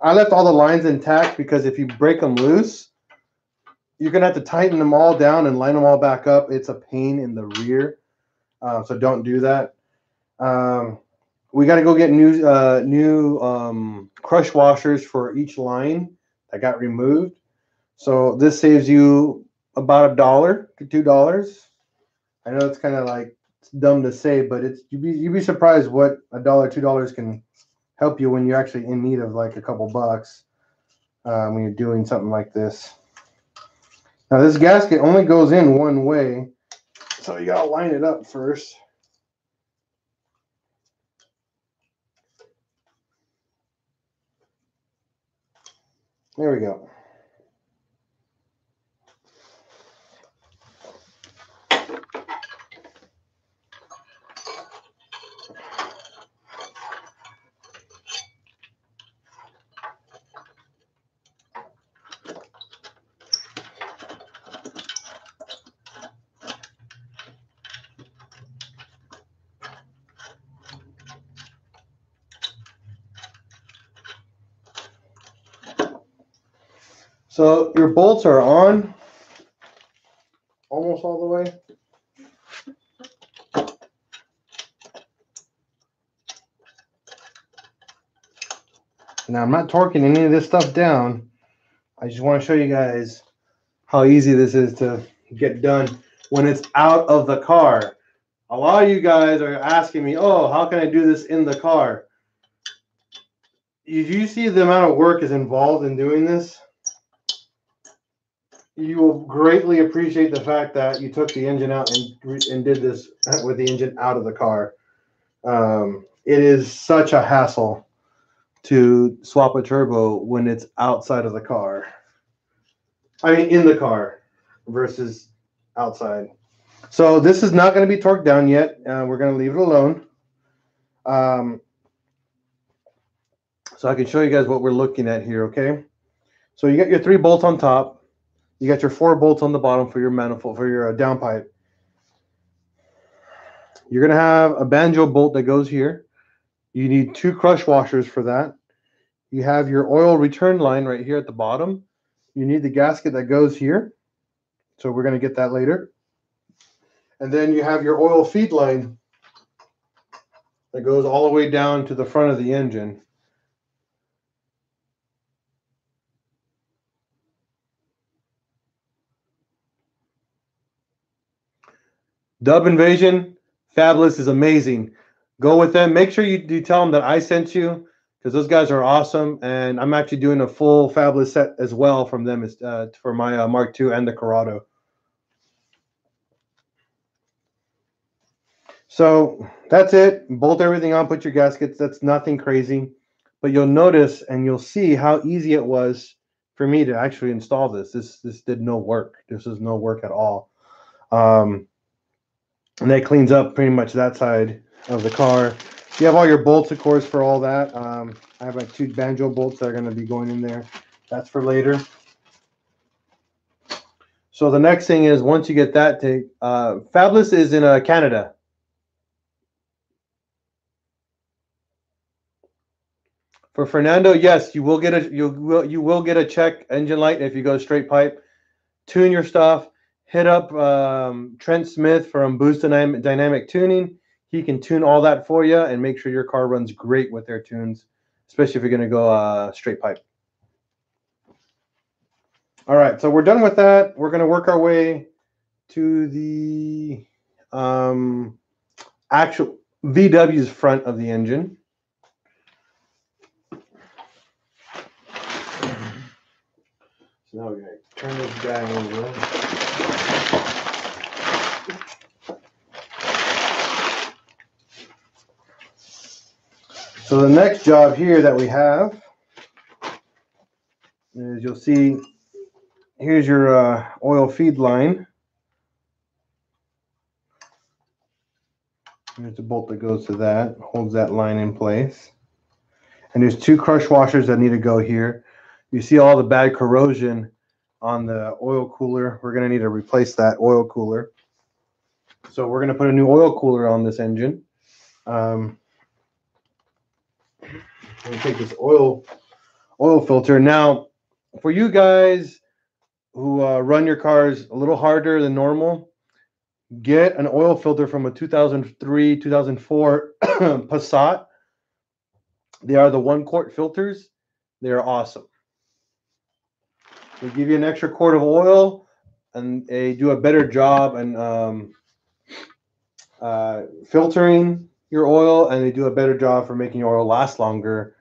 I left all the lines intact because if you break them loose, you're gonna have to tighten them all down and line them all back up. It's a pain in the rear, so don't do that. We got to go get new crush washers for each line that got removed. So this saves you about $1 to $2. I know it's kind of like dumb to say, but you'd be surprised what $1, $2 can help you when you're actually in need of like a couple bucks when you're doing something like this. Now this gasket only goes in one way, so you gotta line it up first. There we go. So your bolts are on almost all the way. Now I'm not torquing any of this stuff down. I just want to show you guys how easy this is to get done when it's out of the car. A lot of you guys are asking me, oh, how can I do this in the car? If you see the amount of work is involved in doing this, you will greatly appreciate the fact that you took the engine out and did this with the engine out of the car. It is such a hassle to swap a turbo when it's outside of the car. I mean, in the car versus outside. So this is not going to be torqued down yet. We're going to leave it alone. So I can show you guys what we're looking at here, okay? So you got your 3 bolts on top. You got your 4 bolts on the bottom for your manifold, for your downpipe. You're going to have a banjo bolt that goes here. You need 2 crush washers for that. You have your oil return line right here at the bottom. You need the gasket that goes here. So we're going to get that later. And then you have your oil feed line that goes all the way down to the front of the engine. Dub Invasion, fabulous, is amazing. Go with them. Make sure you tell them that I sent you, because those guys are awesome. And I'm actually doing a full fabulous set as well from them for my Mark II and the Corrado. So that's it. Bolt everything on, put your gaskets. That's nothing crazy. But you'll notice and you'll see how easy it was for me to actually install this. This did no work. This is no work at all. and that cleans up pretty much that side of the car. You have all your bolts, of course, for all that. I have like 2 banjo bolts that are going to be going in there. That's for later. So the next thing is, once you get that Fabulous is in Canada. For Fernando, yes, you will get a check engine light if you go straight pipe. Tune your stuff. Hit up Trent Smith from Boost Dynamic Tuning. He can tune all that for you and make sure your car runs great with their tunes, especially if you're going to go straight pipe. All right, so we're done with that. We're going to work our way to the actual VW's front of the engine. So now we're going to turn this guy over. So the next job here that we have is, you'll see, here's your oil feed line. There's a bolt that goes to that, holds that line in place. And there's 2 crush washers that need to go here. You see all the bad corrosion on the oil cooler. We're going to need to replace that oil cooler. So we're going to put a new oil cooler on this engine. I'm going to take this oil filter. Now, for you guys who run your cars a little harder than normal, get an oil filter from a 2003, 2004 Passat. They are the 1-quart filters. They are awesome. They give you an extra quart of oil, and they do a better job in filtering your oil, and they do a better job for making your oil last longer.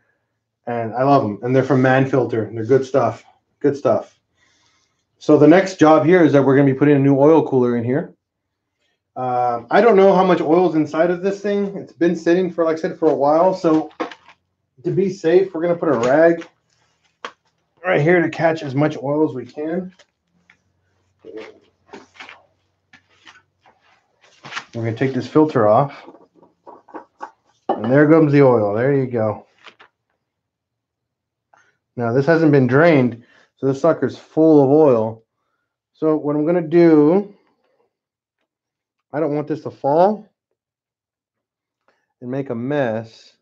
And I love them. And they're from Manfilter. They're good stuff. Good stuff. So the next job here is that we're going to be putting a new oil cooler in here. I don't know how much oil is inside of this thing. It's been sitting for, like I said, for a while. So to be safe, we're going to put a rag right here to catch as much oil as we can. We're going to take this filter off. And there comes the oil. There you go. Now this hasn't been drained, so this sucker's full of oil. So what I'm going to do, I don't want this to fall and make a mess.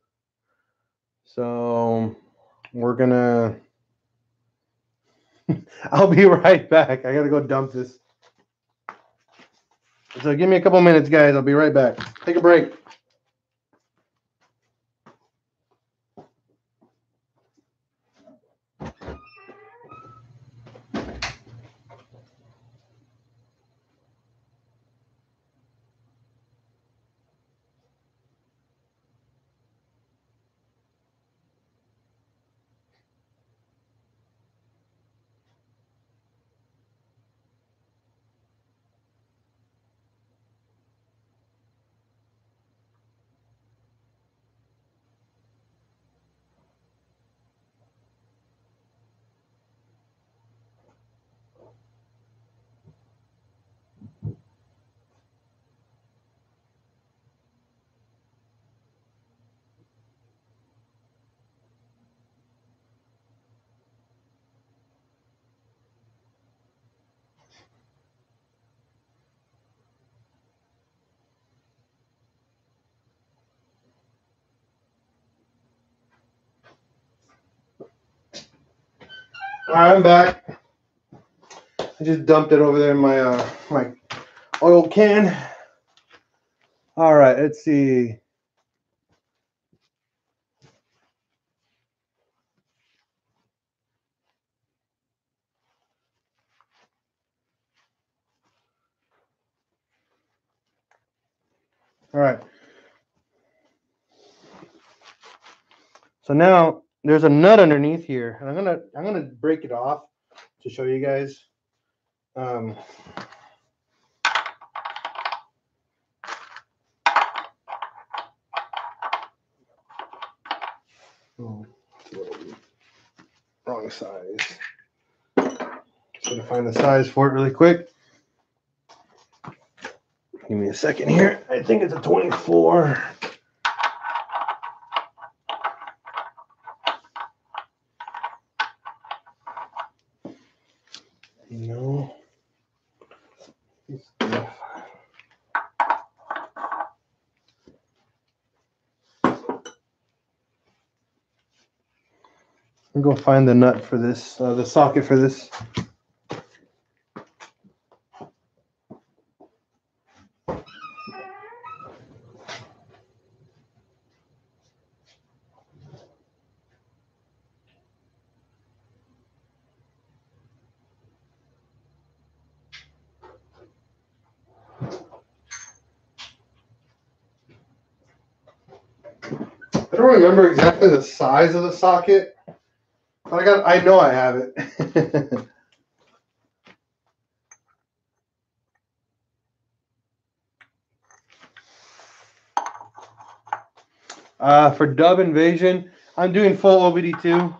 So we're going to, I'll be right back. I got to go dump this. So give me a couple minutes, guys. I'll be right back. Take a break. All right, I'm back. I just dumped it over there in my my oil can. All right, let's see. All right. So now there's a nut underneath here, and I'm gonna break it off to show you guys. Oh, it's a little wrong size. Just gonna find the size for it really quick. Give me a second here. I think it's a 24. No. I'll go find the nut for this, the socket for this. I don't remember exactly the size of the socket, but I know I have it. For Dub Invasion, I'm doing full OBD2.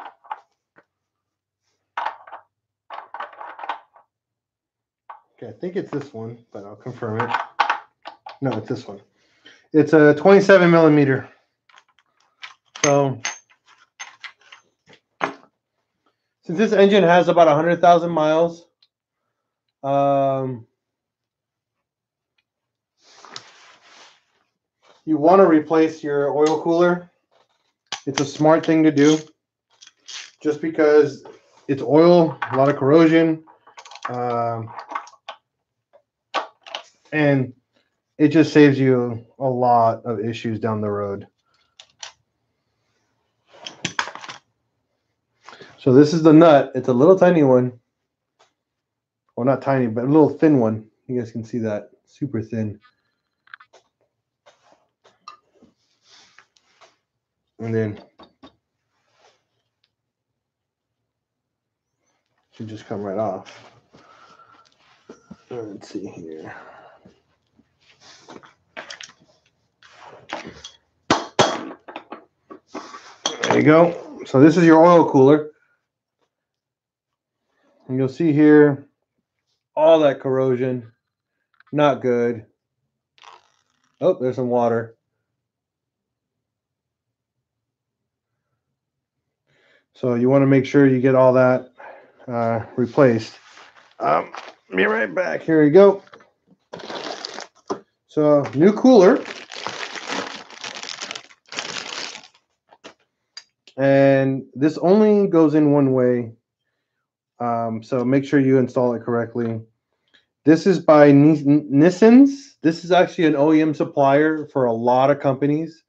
Okay, I think it's this one, but I'll confirm it. No, it's this one. It's a 27 millimeter. So, since this engine has about 100,000 miles, you want to replace your oil cooler. It's a smart thing to do, just because it's oil, a lot of corrosion, and it just saves you a lot of issues down the road. So this is the nut. It's a little tiny one. Well, not tiny, but a little thin one. You guys can see that. Super thin. And then should just come right off. Let's see here. There you go. So this is your oil cooler. And you'll see here all that corrosion. Not good. Oh, there's some water. So you want to make sure you get all that replaced. Be right back. Here we go. So new cooler. And this only goes in one way. So make sure you install it correctly. This is by Nissens. This is actually an OEM supplier for a lot of companies.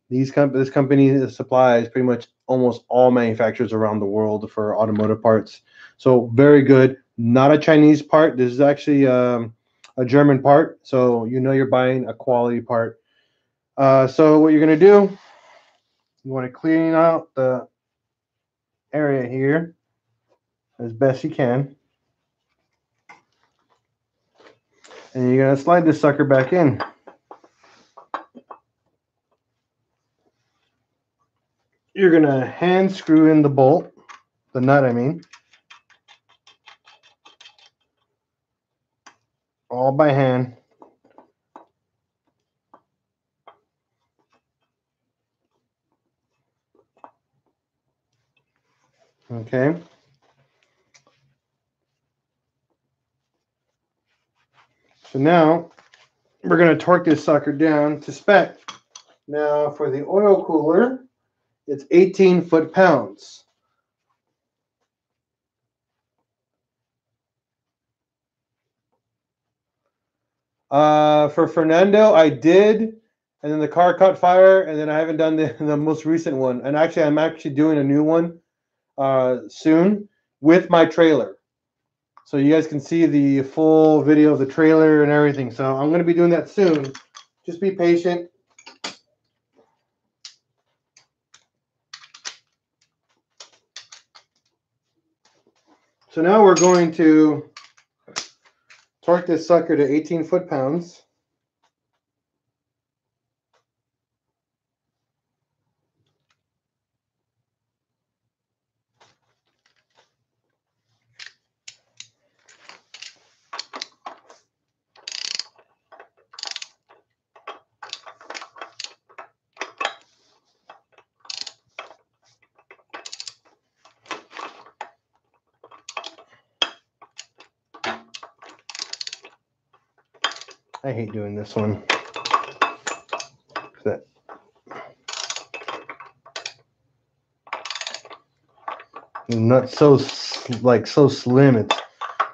This company supplies pretty much almost all manufacturers around the world for automotive parts. So very good. Not a Chinese part. This is actually a German part. So you know you're buying a quality part. So what you're going to do, you want to clean out the area here as best you can. And you're going to slide this sucker back in. You're going to hand screw in the bolt, the nut I mean, all by hand. Okay. So now we're going to torque this sucker down to spec. Now for the oil cooler, it's 18 foot-pounds. For Fernando, I did, and then the car caught fire, and then I haven't done the most recent one. And actually, I'm actually doing a new one soon with my trailer. So you guys can see the full video of the trailer and everything. So I'm going to be doing that soon. Just be patient. So now we're going to torque this sucker to 18 foot-pounds. I hate doing this one. That nut so so slim, it's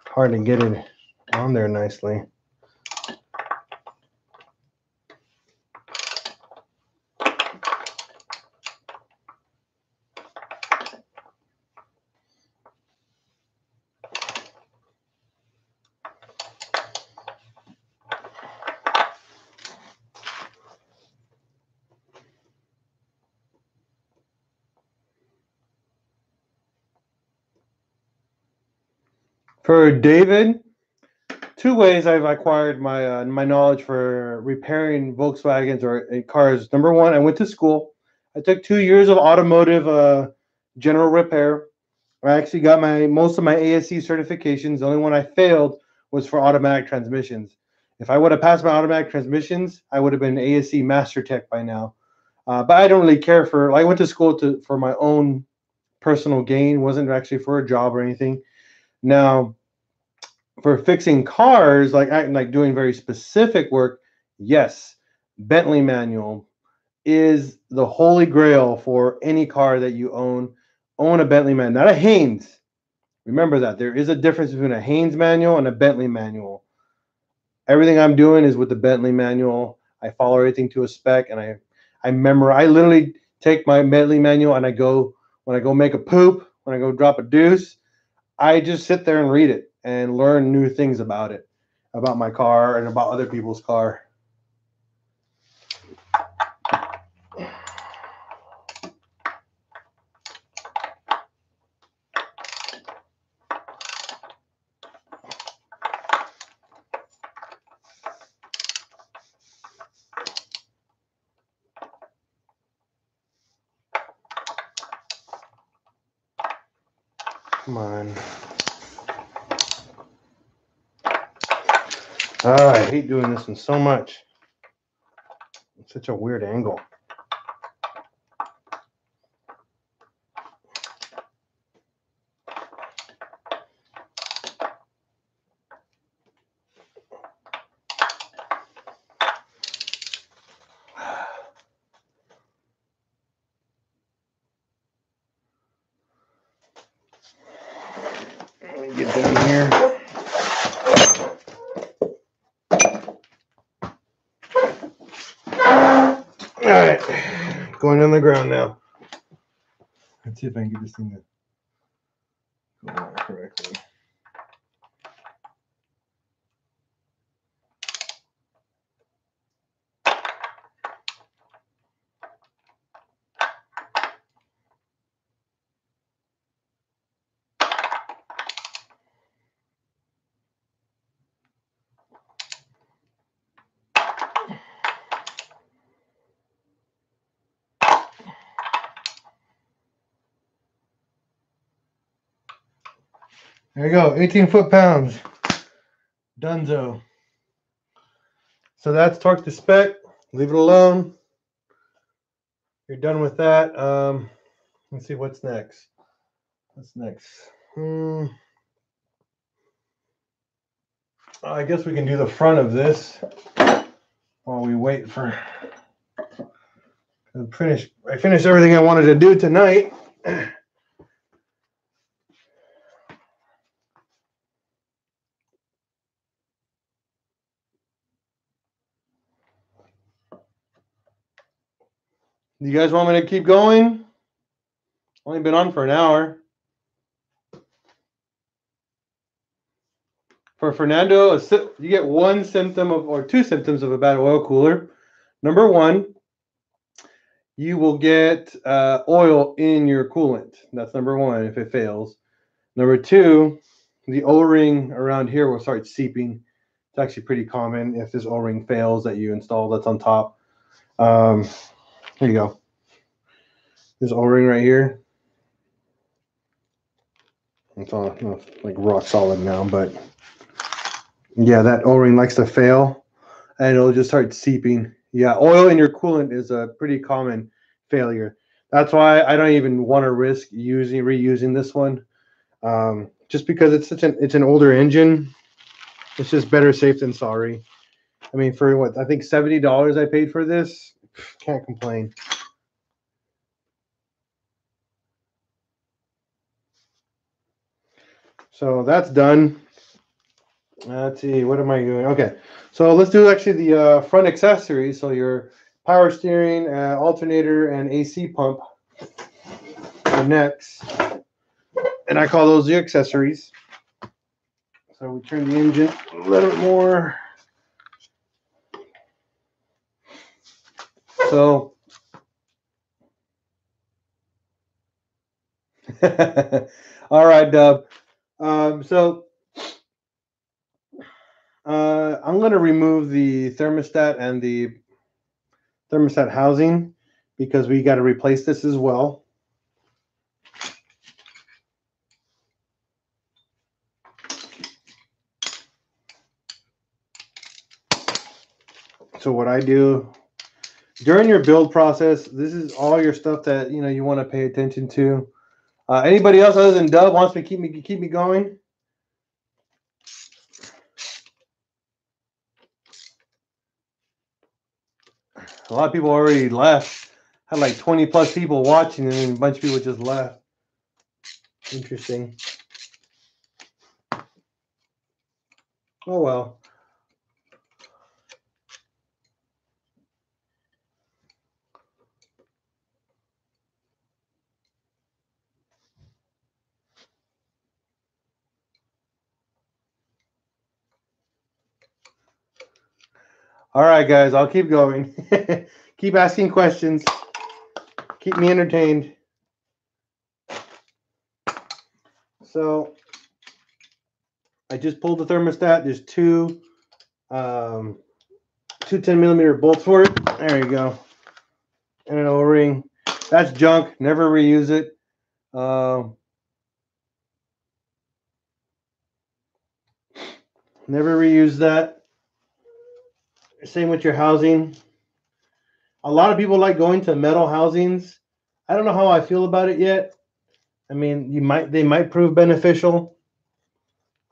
hard to get it on there nicely. For David, two ways I've acquired my my knowledge for repairing Volkswagens or cars. Number one, I went to school. I took 2 years of automotive general repair. I actually got most of my ASC certifications. The only one I failed was for automatic transmissions. If I would have passed my automatic transmissions, I would have been ASC Master Tech by now. But I don't really care for. I went to school for my own personal gain. It wasn't actually for a job or anything. Now, for fixing cars, like doing very specific work, yes, Bentley manual is the holy grail for any car that you own. Own a Bentley manual, not a Haynes. Remember that there is a difference between a Haynes manual and a Bentley manual. Everything I'm doing is with the Bentley manual. I follow everything to a spec, and I memorize. I literally take my Bentley manual and when I go make a poop, when I go drop a deuce, I just sit there and read it and learn new things about it, about my car and about other people's car. Come on. Oh, I hate doing this one so much. It's such a weird angle. Let me get down here. All right, going on the ground now. Let's see if I can get this thing to go on correctly. There you go, 18 foot-pounds. Dunzo. So that's torque to spec. Leave it alone. You're done with that. Let's see what's next. What's next? I guess we can do the front of this while we wait for. I finished everything I wanted to do tonight. You guys want me to keep going? Only been on for an hour. For Fernando, you get one symptom or two symptoms of a bad oil cooler. Number one, you will get oil in your coolant. That's number one if it fails. Number two, the O-ring around here will start seeping. It's actually pretty common if this O-ring fails that you install that's on top. Here you go. This O-ring right here. It's all like rock solid now, but yeah, that O-ring likes to fail and it'll just start seeping. Yeah, oil in your coolant is a pretty common failure. That's why I don't even want to risk reusing this one. Just because it's an older engine. It's just better safe than sorry. I mean, for what, I think $70 I paid for this. Can't complain. So that's done. Let's see, what am I doing? Okay, so let's do actually the front accessories. So your power steering, alternator, and AC pump are next. And I call those the accessories. So we turn the engine a little bit more. So, all right, Dub. So I'm going to remove the thermostat and the thermostat housing because we got to replace this as well. So what I do during your build process, this is all your stuff that you want to pay attention to. Anybody else other than Dub wants to keep me going? A lot of people already left. Had like 20 plus people watching, and then a bunch of people just left. Interesting. Oh well. All right, guys, I'll keep going. Keep asking questions. Keep me entertained. So I just pulled the thermostat. There's two 10mm bolts for it. There you go. And an O-ring. That's junk. Never reuse it. Never reuse that. Same with your housing. A lot of people like going to metal housings. I don't know how I feel about it yet. I mean, they might prove beneficial.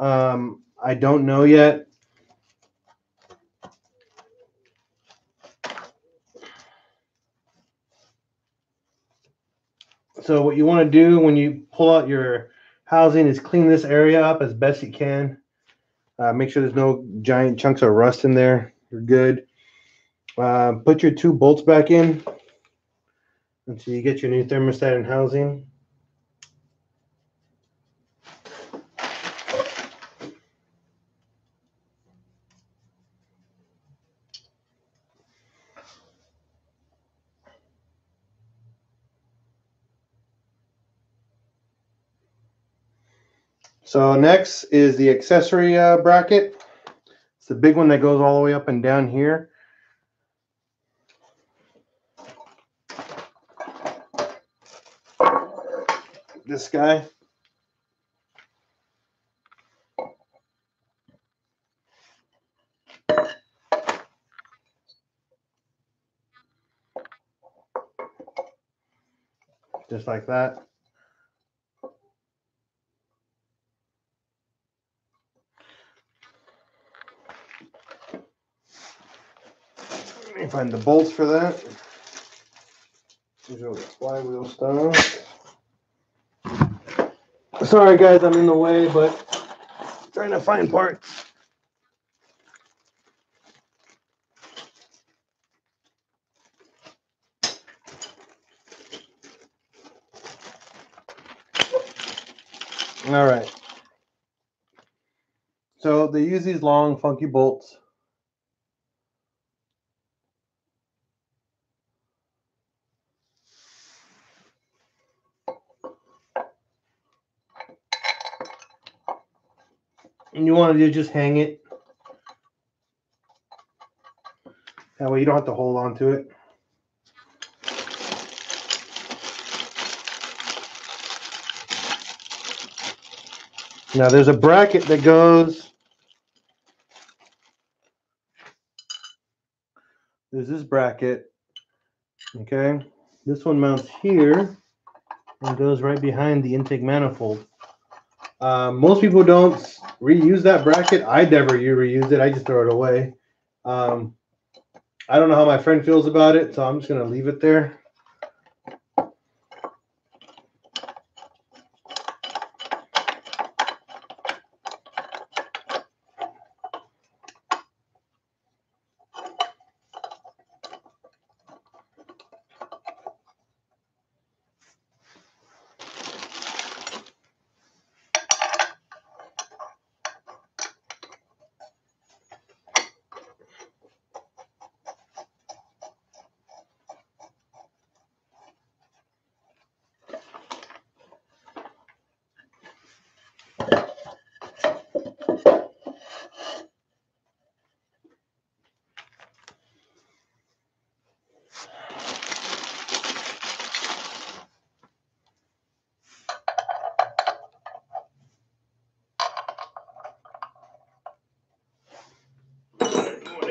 I don't know yet. So what you want to do when you pull out your housing is clean this area up as best you can. Make sure there's no giant chunks of rust in there. You're good. Put your two bolts back in until you get your new thermostat and housing. So next is the accessory bracket. It's the big one that goes all the way up and down here. This guy. Just like that. Let me find the bolts for that. These are the flywheel stuff. Sorry guys, I'm in the way, but trying to find parts. All right. So they use these long, funky bolts. And you want to do just hang it. That way you don't have to hold on to it. Now there's a bracket that goes. There's this bracket. Okay. This one mounts here and goes right behind the intake manifold. Most people don't reuse that bracket. I never reuse it. I just throw it away. I don't know how my friend feels about it, so I'm just going to leave it there.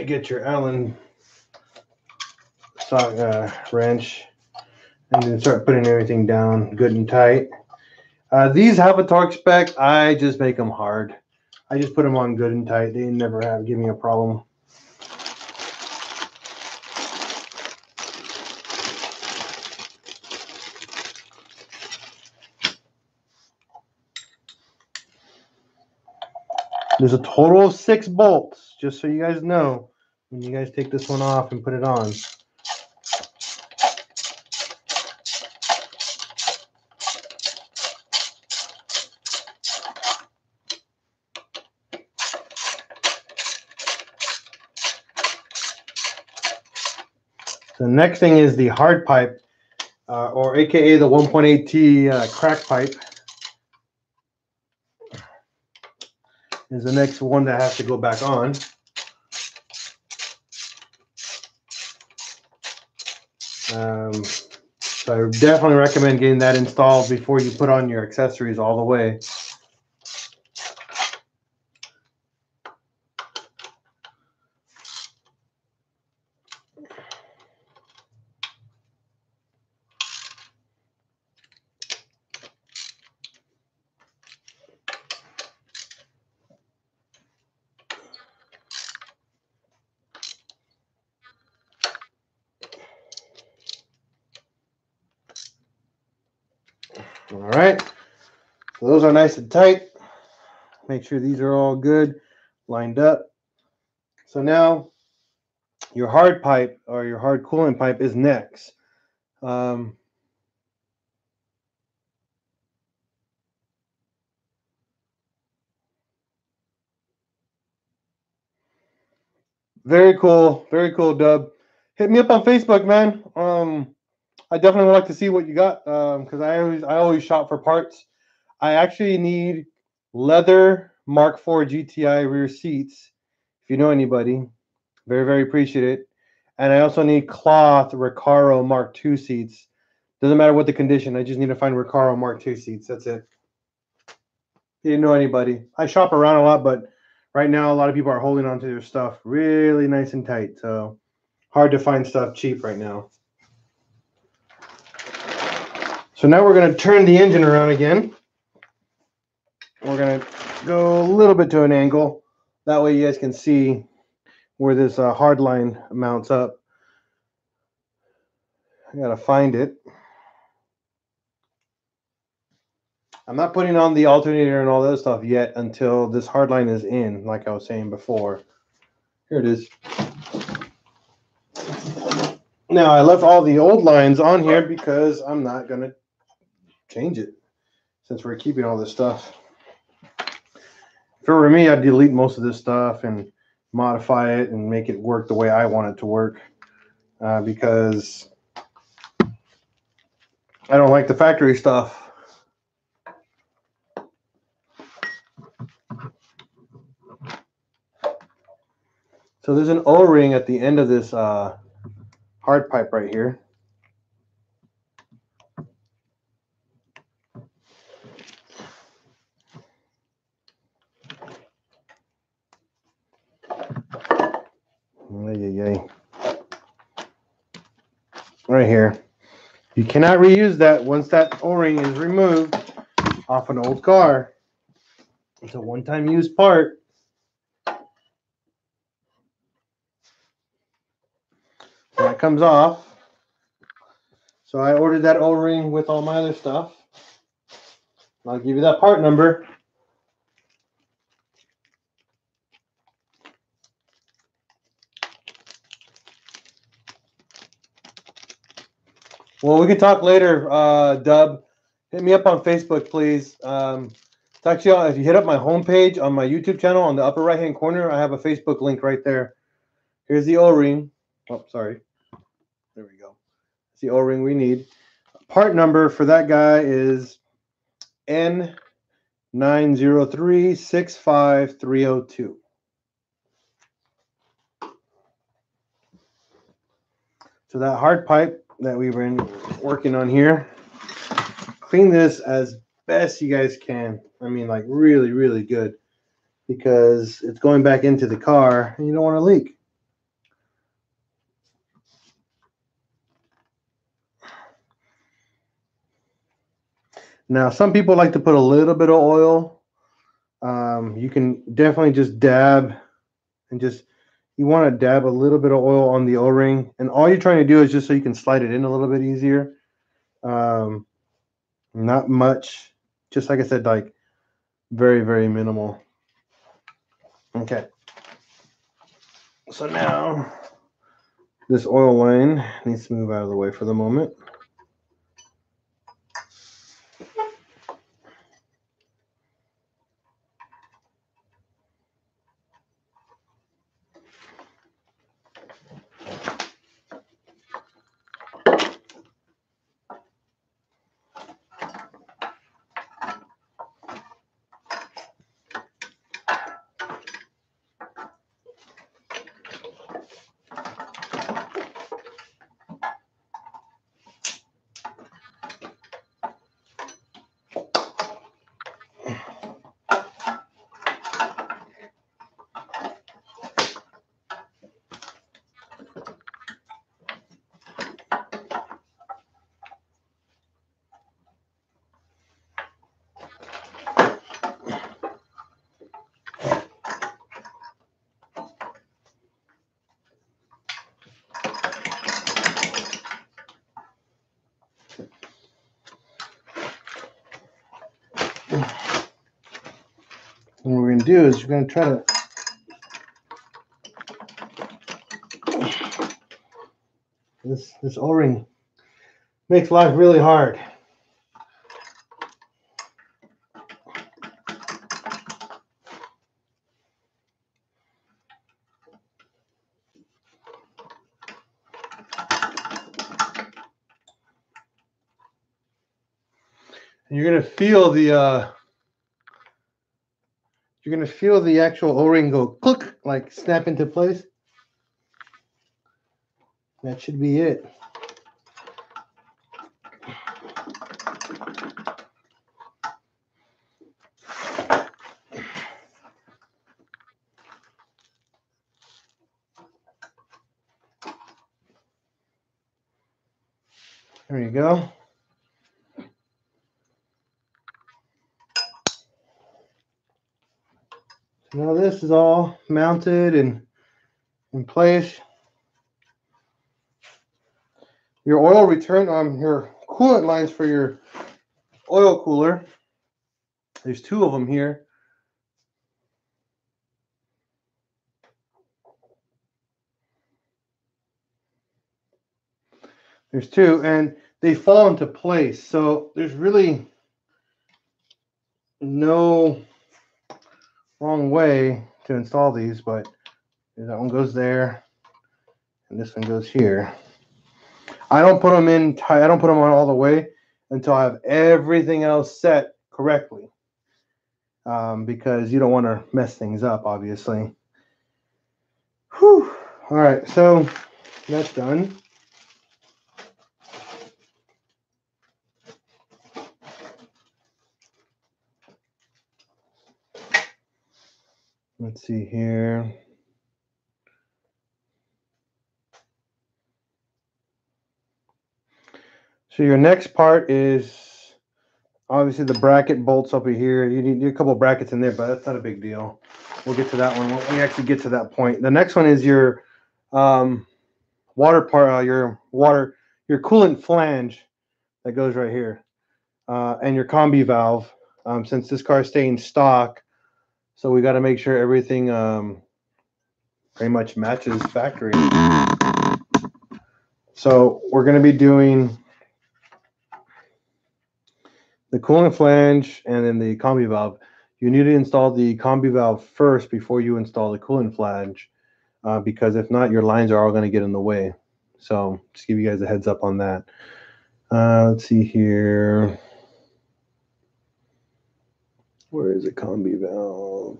Get your Allen wrench and then start putting everything down good and tight. These have a torque spec. I just make them hard. I just put them on good and tight. They never have give me a problem. There's a total of 6 bolts, just so you guys know when you guys take this one off and put it on. The next thing is the hard pipe, or AKA the 1.8T crack pipe. Is the next one that has to go back on. So I definitely recommend getting that installed before you put on your accessories all the way. All right, so those are nice and tight. Make sure these are all good, lined up. So now your hard pipe or your hard coolant pipe is next. Very cool, Dub. Hit me up on Facebook, man. I definitely would like to see what you got, because I always shop for parts. I actually need leather Mark IV GTI rear seats. If you know anybody, very appreciate it. And I also need cloth Recaro Mark II seats. Doesn't matter what the condition. I just need to find Recaro Mark II seats. That's it. If you know anybody, I shop around a lot, but right now a lot of people are holding on to their stuff really nice and tight. So hard to find stuff cheap right now. So now we're going to turn the engine around again. We're going to go a little bit to an angle. That way you guys can see where this hard line mounts up. I got to find it. I'm not putting on the alternator and all that stuff yet until this hard line is in, like I was saying before. Here it is. Now, I left all the old lines on here because I'm not going to change it since we're keeping all this stuff. If it were me, I'd delete most of this stuff and modify it and make it work the way I want it to work, because I don't like the factory stuff. So there's an O-ring at the end of this hard pipe right here. Right here. You cannot reuse that once that O-ring is removed off an old car. It's a one-time use part. comes off. So I ordered that O-ring with all my other stuff. I'll give you that part number. Well, we can talk later, Dub. Hit me up on Facebook, please. It's actually, if you hit up my homepage on my YouTube channel on the upper right-hand corner, I have a Facebook link right there. Here's the O-ring. Oh, sorry. There we go. It's the O-ring we need. Part number for that guy is N90365302. So that hard pipe that we've been working on here, clean this as best you guys can. I mean, like really, really good, because it's going back into the car and you don't want to leak. Now, some people like to put a little bit of oil. You can definitely just dab and you want to dab a little bit of oil on the O-ring. And all you're trying to do is just so you can slide it in a little bit easier. Not much. Just like I said, like very, very minimal. Okay. So now this oil line needs to move out of the way for the moment. And what we're going to do is we're going to try to, this O-ring makes life really hard. And you're going to feel the actual O-ring go click, like snap into place. That should be it. There you go. Now this is all mounted and in place. Your oil return on your coolant lines for your oil cooler. There's two of them here. There's two, and they fall into place. So there's really no wrong way to install these, but that one goes there, and this one goes here. I don't put them in tight. I don't put them on all the way until I have everything else set correctly, because you don't want to mess things up, obviously. Whew. All right, so that's done. Let's see here. So your next part is obviously the bracket bolts over here. You need a couple of brackets in there, but that's not a big deal. We'll get to that one when we actually get to that point. The next one is your 1 water part, your coolant flange that goes right here, and your combi valve. Since this car is staying stock, so we got to make sure everything pretty much matches factory. So we're going to be doing the coolant flange and then the combi valve. You need to install the combi valve first before you install the coolant flange, because if not, your lines are all going to get in the way. So just give you guys a heads up on that. Let's see here. Where is the combi valve?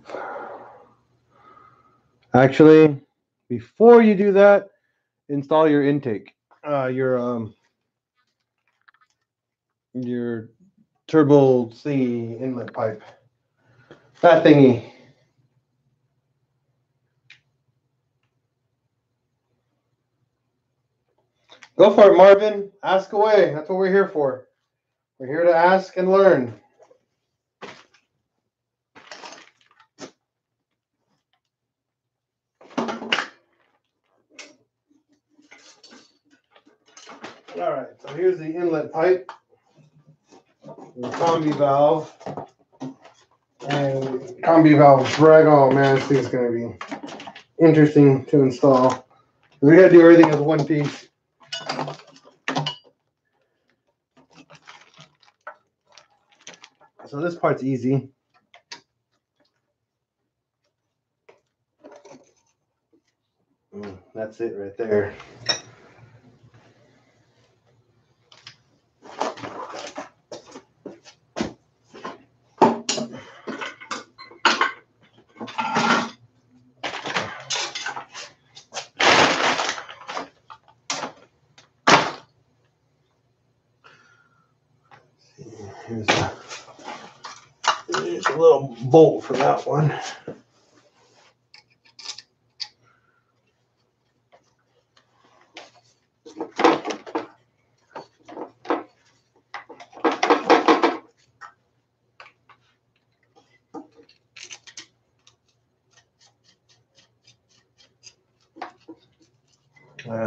Actually, before you do that, install your intake, your turbo C inlet pipe. That thingy. Go for it, Marvin. Ask away. That's what we're here for. We're here to ask and learn. All right, so here's the inlet pipe, the combi valve, and combi valve drag. Oh man, this thing's gonna be interesting to install. We gotta do everything as one piece. So this part's easy. That's it right there. Here's a little bolt for that one.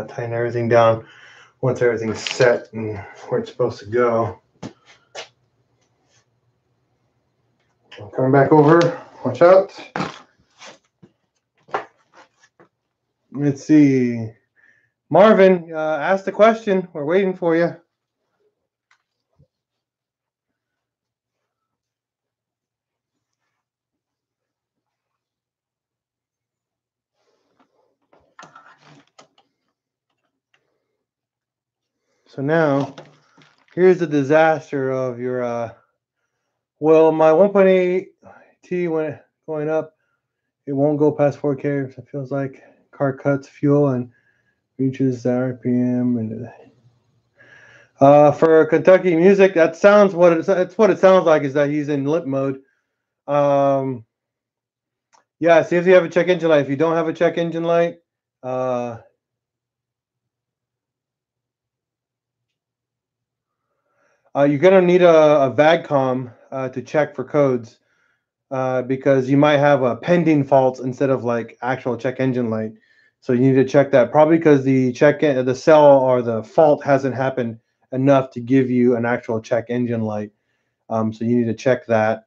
Tighten everything down once everything's set and where it's supposed to go. Coming back over, watch out. Let's see. Marvin, ask the question. We're waiting for you. So now, here's the disaster of your, well, my 1.8 T went going up. It won't go past 4K. It feels like car cuts fuel and reaches the RPM. And for Kentucky music, that sounds it's what it sounds like is that he's in limp mode. Yeah, see if you have a check engine light. If you don't have a check engine light, you're gonna need a VAGCOM to check for codes, because you might have a pending faults instead of like actual check engine light. So you need to check that, probably because the cell or the fault hasn't happened enough to give you an actual check engine light. So you need to check that.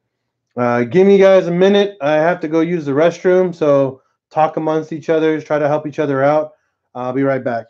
Give me guys a minute. I have to go use the restroom. So talk amongst each other, try to help each other out. I'll be right back.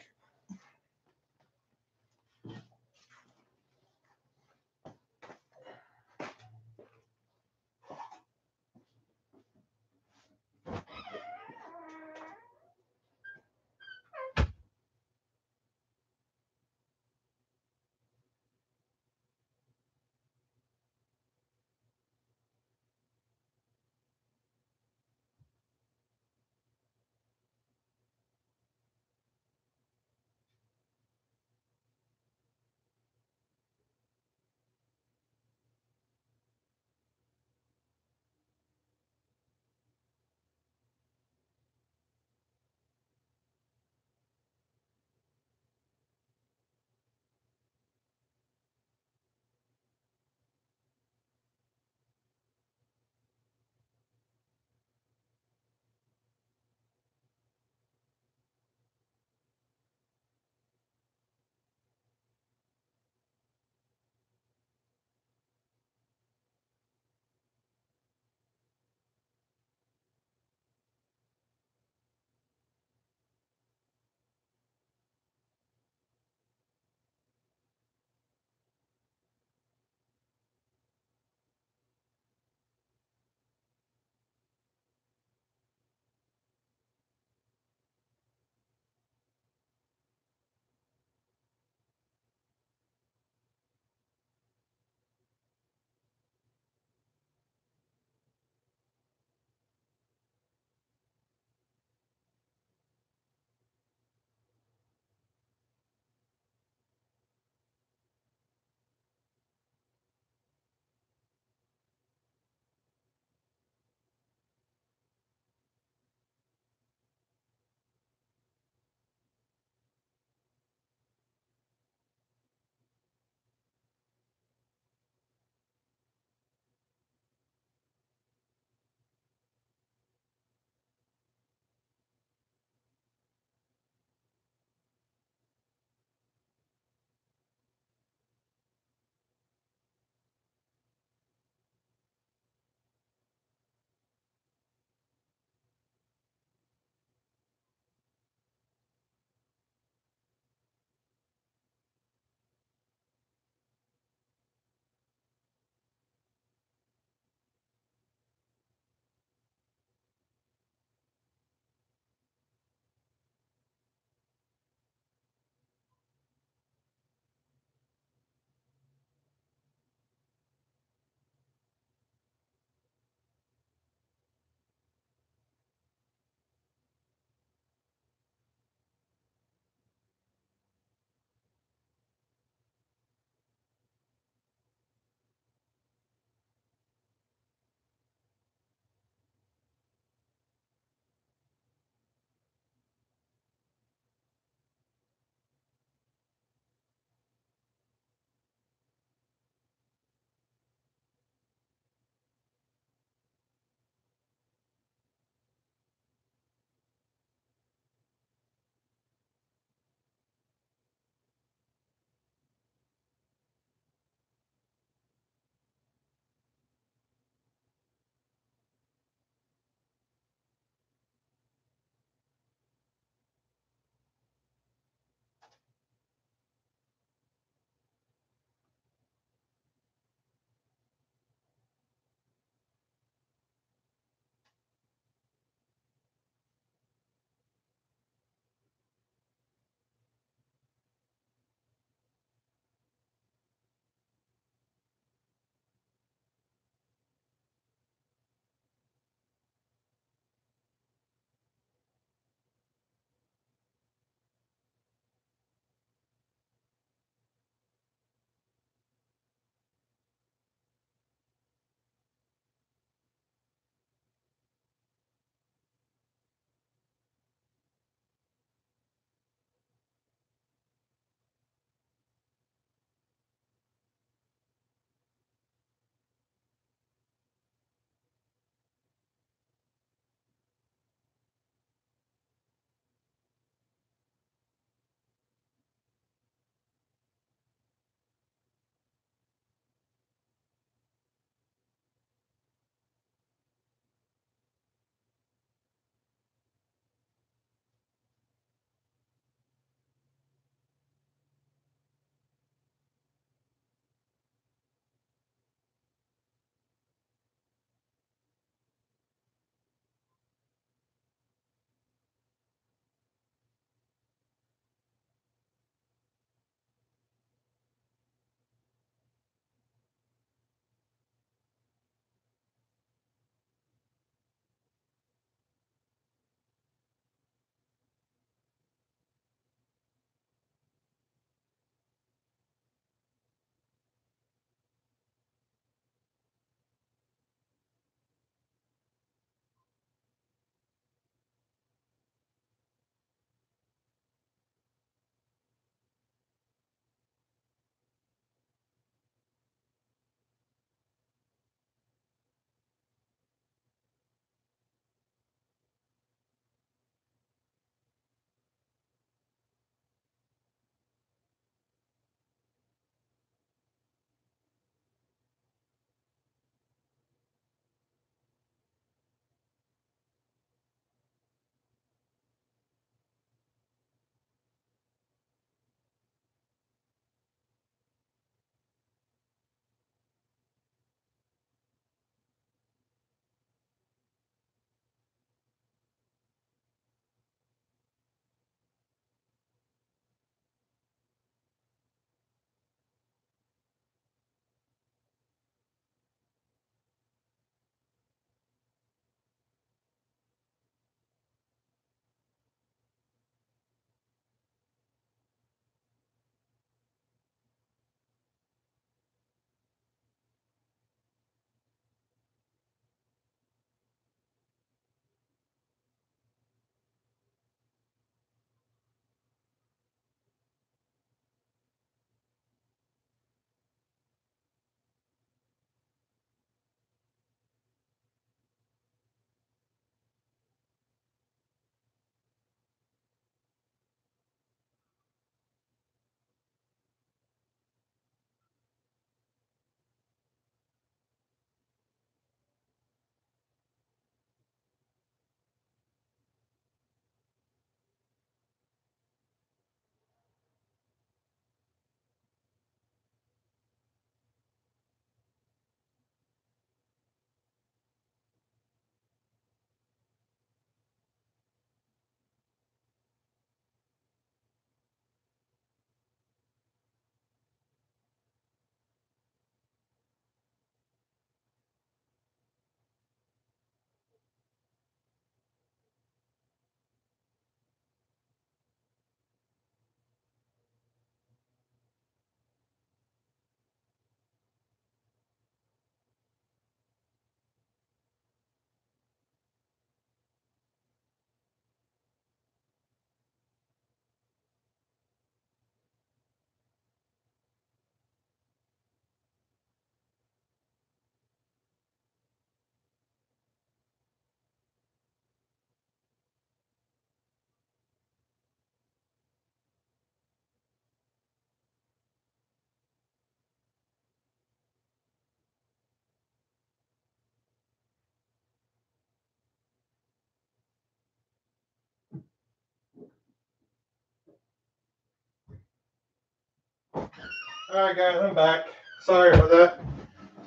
All right, guys, I'm back. Sorry about that.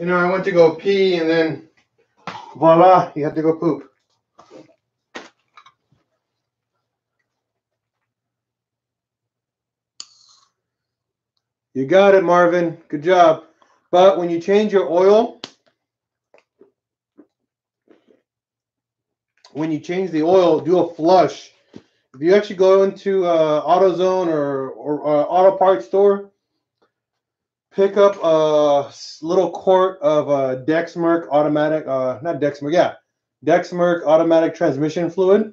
You know, I went to go pee and then voila, you have to go poop. You got it, Marvin. Good job. But when you change your oil, when you change the oil, do a flush. If you actually go into AutoZone or auto parts store, pick up a little quart of Dexmerk automatic, not Dexmerk, yeah, Dexmerk automatic transmission fluid.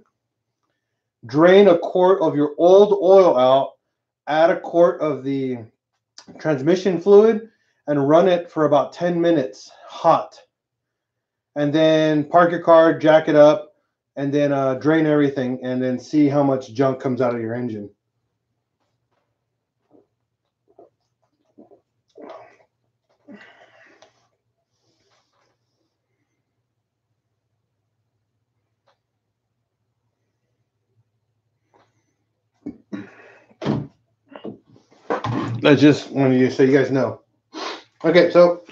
Drain a quart of your old oil out, add a quart of the transmission fluid, and run it for about 10 minutes hot. And then park your car, jack it up, and then drain everything, and then see how much junk comes out of your engine. That's just wanted you so you guys know. Okay, so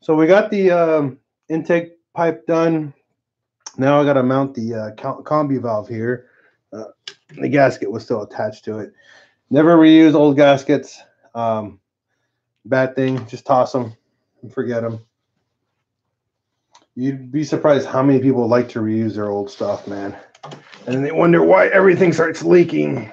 we got the intake pipe done. Now I got to mount the combi valve here. The gasket was still attached to it. Never reuse old gaskets. Bad thing. Just toss them and forget them. You'd be surprised how many people like to reuse their old stuff, man. And they wonder why everything starts leaking.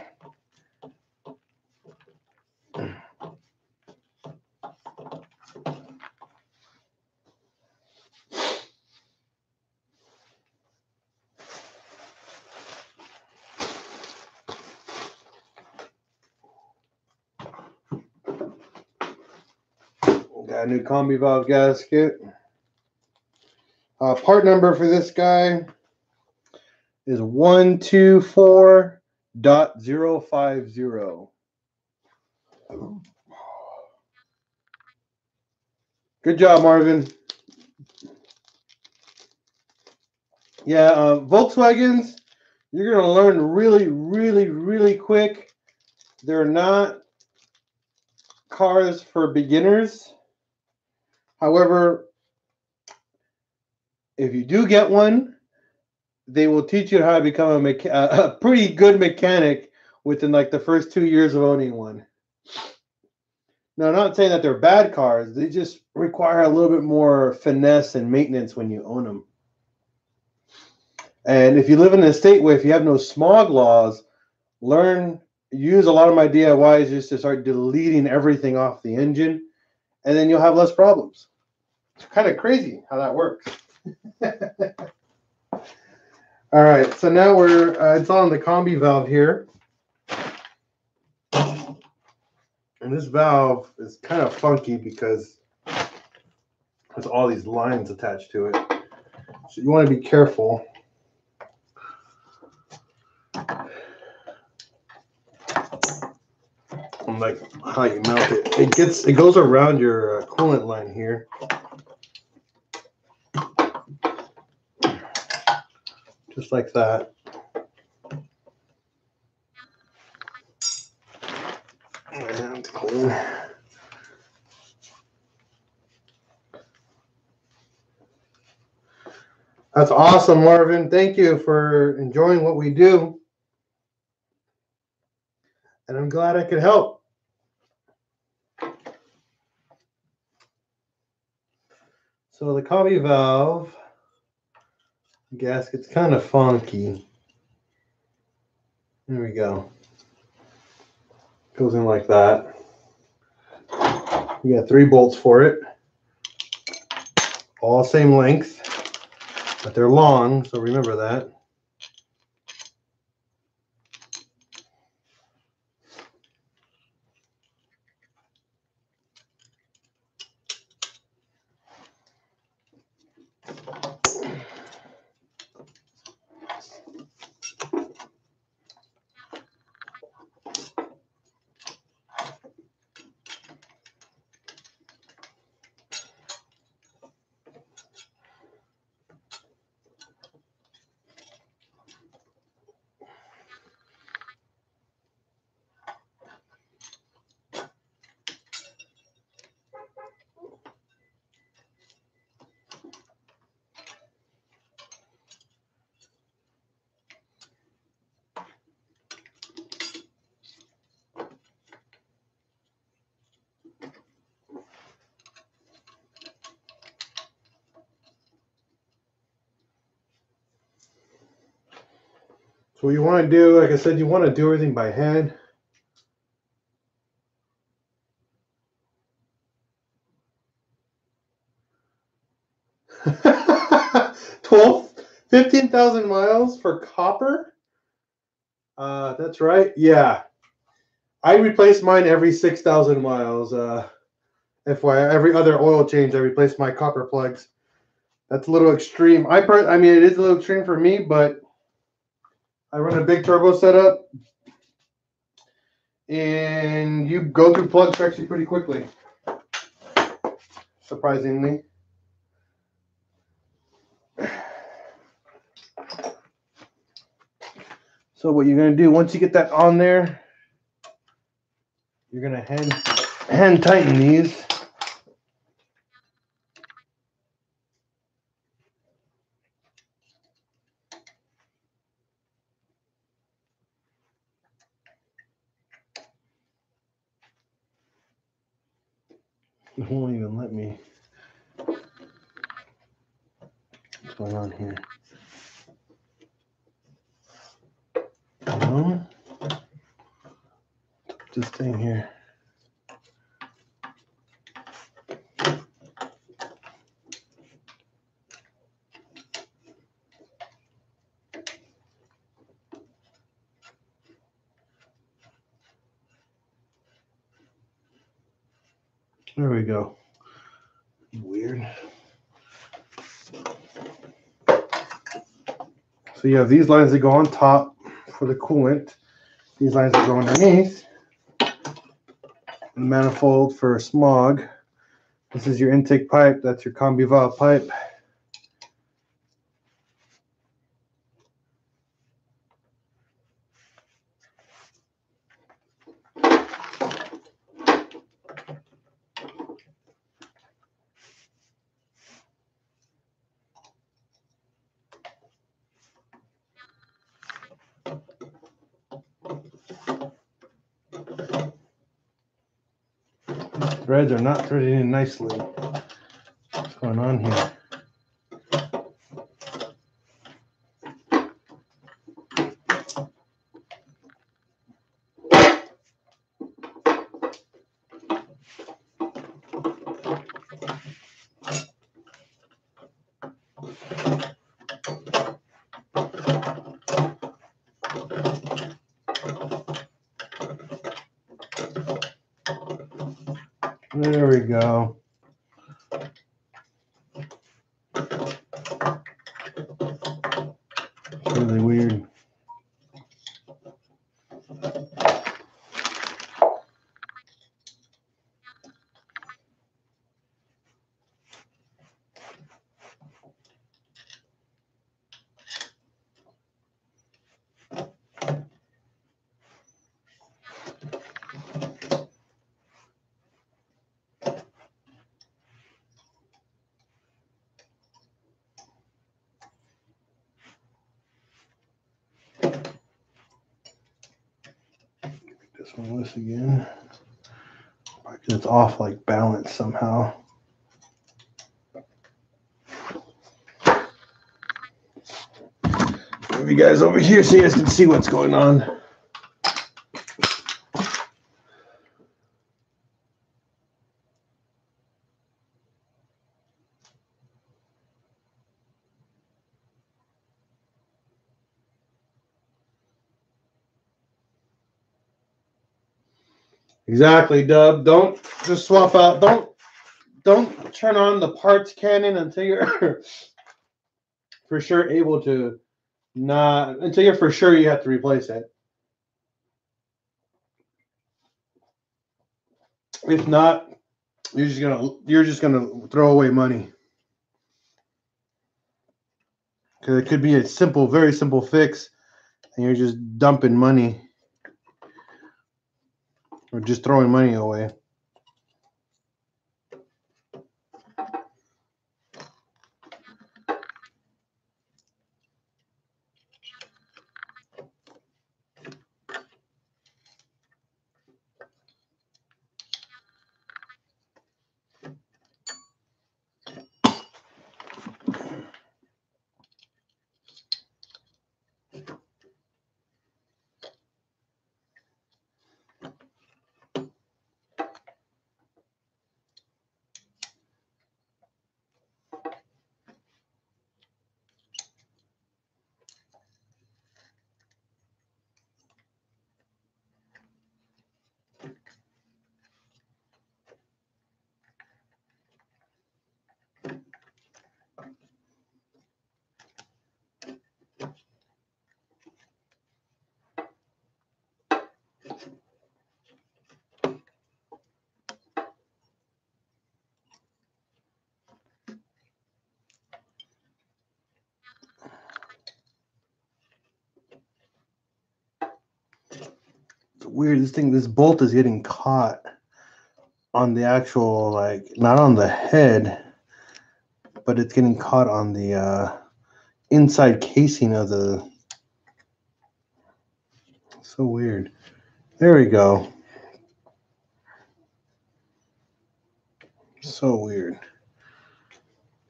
Got a new combi valve gasket. Part number for this guy is 124.050. Good job, Marvin. Yeah, Volkswagens, you're going to learn really, really, really quick. They're not cars for beginners. However, if you do get one, they will teach you how to become a pretty good mechanic within like the first 2 years of owning one. Now, I'm not saying that they're bad cars. They just require a little bit more finesse and maintenance when you own them. And if you live in a state where if you have no smog laws, use a lot of my DIYs just to start deleting everything off the engine, and then you'll have less problems. It's kind of crazy how that works. All right, so now it's on the combi valve here. And this valve is kind of funky because there's all these lines attached to it. So you want to be careful. Like how you mount it. It goes around your coolant line here. Just like that. And clean. That's awesome, Marvin. Thank you for enjoying what we do. And I'm glad I could help. So the combi valve gasket's kind of funky. There we go. Goes in like that. You got 3 bolts for it. All same length, but they're long, so remember that. So what you want to do, like I said, you want to do everything by hand. Twelve, 15,000 miles for copper? That's right. Yeah. I replace mine every 6,000 miles. FYI, every other oil change, I replace my copper plugs. That's a little extreme. I mean, it is a little extreme for me, but I run a big turbo setup, and you go through plugs actually pretty quickly, surprisingly. So what you're gonna do once you get that on there, you're gonna hand tighten these. It won't even let me. What's going on here? This thing here. There we go. Weird. So you have these lines that go on top for the coolant. These lines that go underneath. Manifold for smog. This is your intake pipe. That's your combi valve pipe. Threads are not threaded in nicely. What's going on here? There we go. It's really weird. This one loose again. Because it's off like balance somehow. Move you guys over here so you guys can see what's going on. Exactly, Dub. Don't just swap out. Don't turn on the parts cannon until you're for sure able to until you're for sure you have to replace it. If not, you're just gonna throw away money. Because it could be a simple, very simple fix, and you're just dumping money or just throwing money away. weird. This bolt is getting caught on the actual, like, not on the head, but it's getting caught on the inside casing of the. So weird. There we go. So weird.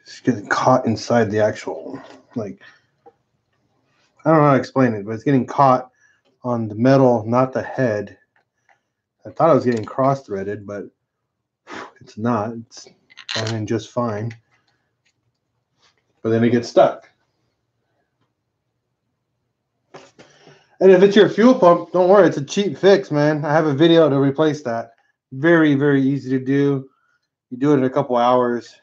It's getting caught inside the actual, like, I don't know how to explain it, but it's getting caught on the metal, not the head. I thought I was getting cross-threaded, but it's not. It's running just fine. But then it gets stuck. And if it's your fuel pump, don't worry, it's a cheap fix, man. I have a video to replace that. Very, very easy to do. You do it in a couple hours.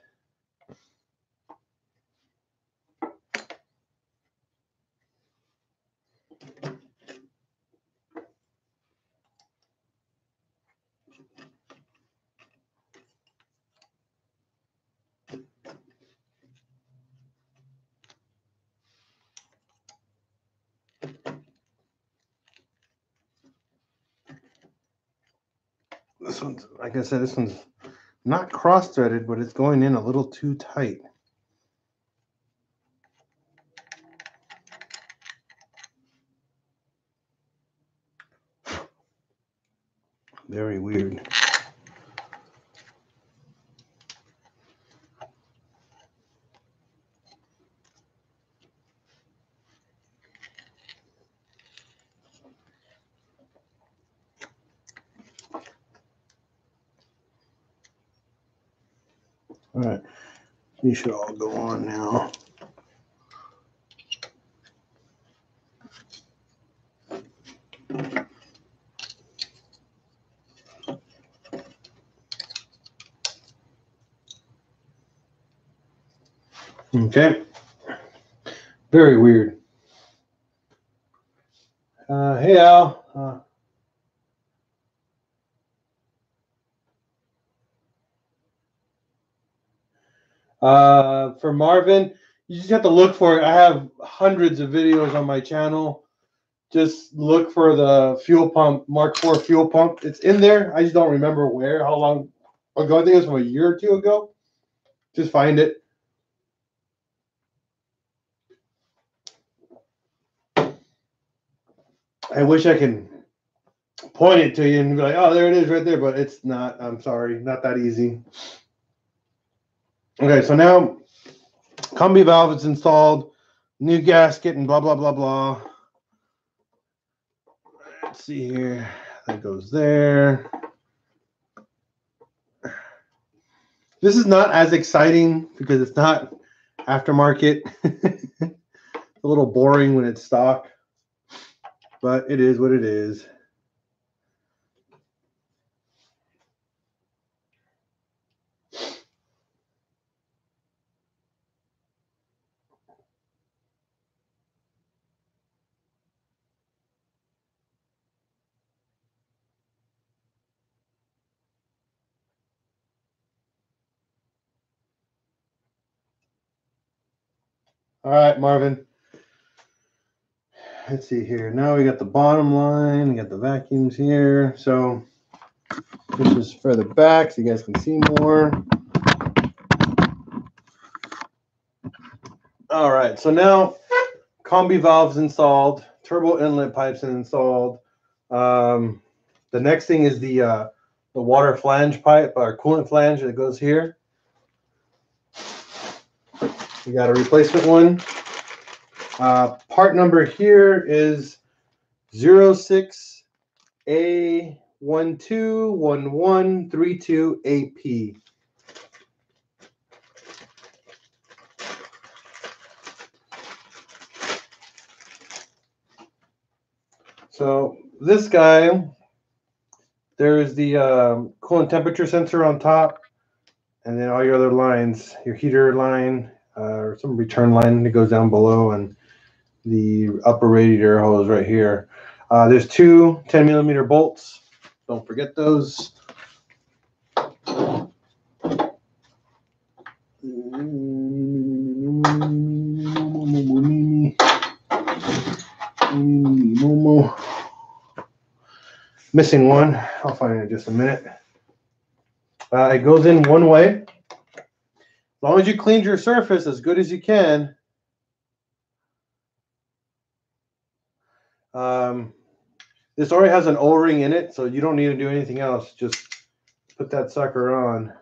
This one's, like I said, this one's not cross-threaded, but it's going in a little too tight. Very weird. All right, these should all go on now. Okay. Very weird. Hey, Al. For Marvin, you just have to look for it. I have hundreds of videos on my channel. Just look for the fuel pump, Mark IV fuel pump. It's in there. I just don't remember where, how long ago. I think it was from a year or two ago. Just find it. I wish I could point it to you and be like, oh, there it is right there, but it's not. I'm sorry, not that easy. Okay, so now combi valve is installed, new gasket and blah, blah, blah, blah. Let's see here. That goes there. This is not as exciting because it's not aftermarket. A little boring when it's stock, but it is what it is. All right, Marvin. Let's see here. Now we got the bottom line. We got the vacuums here. So this is further back so you guys can see more. All right. So now combi valves installed. Turbo inlet pipes installed. The next thing is the water flange pipe or coolant flange that goes here. We got a replacement one. Part number here is 06A121132AP. So this guy, there's the coolant temperature sensor on top, and then all your other lines, your heater line, or some return line that goes down below, and the upper radiator hose right here. There's two 10mm bolts. Don't forget those. Missing one. I'll find it in just a minute. It goes in one way. As long as you cleaned your surface as good as you can. This already has an O-ring in it, so you don't need to do anything else. Just put that sucker on.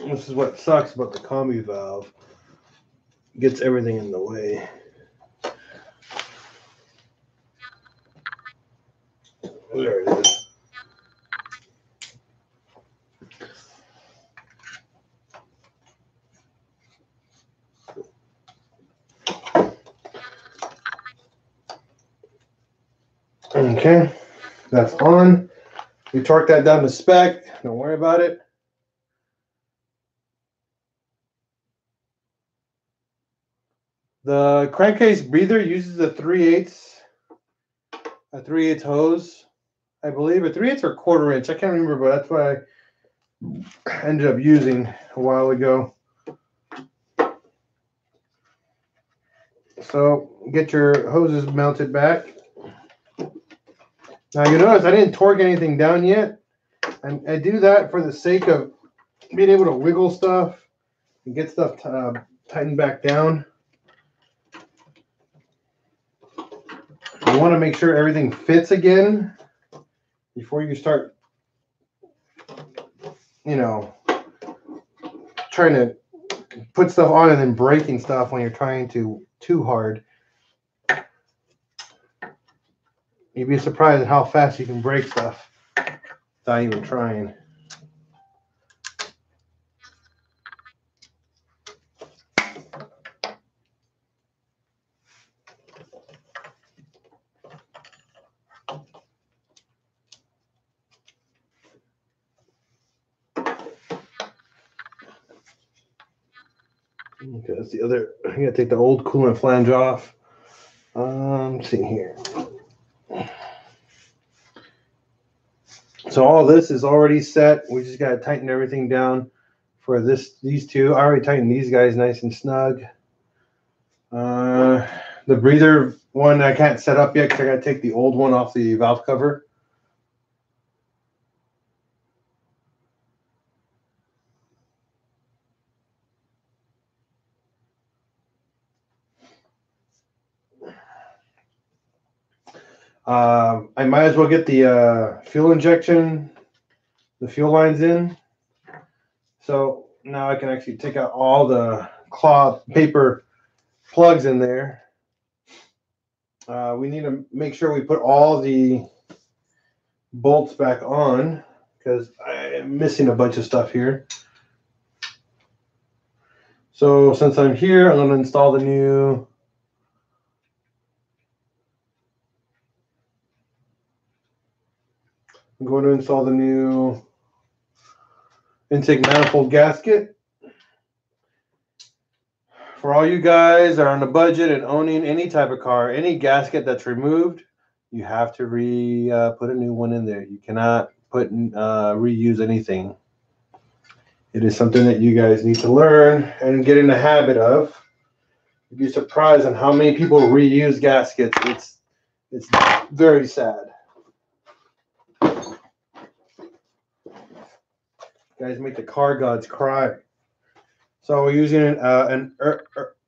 This is what sucks about the combi valve. It gets everything in the way. There it is. Okay, that's on. We torque that down to spec. Don't worry about it. The crankcase breather uses a 3/8 hose, I believe. A 3/8 or 1/4 inch. I can't remember, but that's what I ended up using a while ago. So get your hoses mounted back. Now you notice I didn't torque anything down yet. And I do that for the sake of being able to wiggle stuff and get stuff tightened back down. You want to make sure everything fits again before you start, trying to put stuff on and then breaking stuff when you're trying to too hard. You'd be surprised at how fast you can break stuff without even trying. Okay, that's the other. I gotta take the old coolant flange off. Let's see here. So all this is already set. We just gotta tighten everything down for these two. I already tightened these guys nice and snug. The breather one I can't set up yet because I gotta take the old one off the valve cover. I might as well get the fuel injection, the fuel lines in. So now I can actually take out all the cloth paper plugs in there. We need to make sure we put all the bolts back on because I'm missing a bunch of stuff here. So since I'm here, I'm going to install the new intake manifold gasket. for all you guys that are on a budget and owning any type of car, any gasket that's removed, you have to put a new one in there. You cannot reuse anything. It is something that you guys need to learn and get in the habit of. You'd be surprised on how many people reuse gaskets. It's very sad. You guys make the car gods cry. So we're using an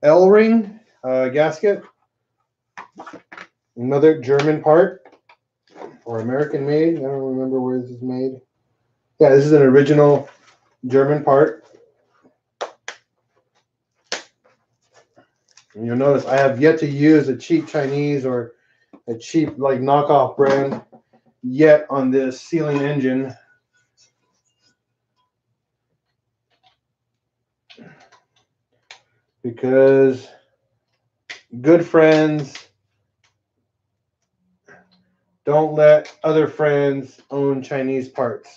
L-ring gasket. Another German part or American made. I don't remember where this is made. Yeah, this is an original German part. And you'll notice I have yet to use a cheap Chinese or a cheap like knockoff brand yet on this sealing engine. Because good friends don't let other friends own Chinese parts.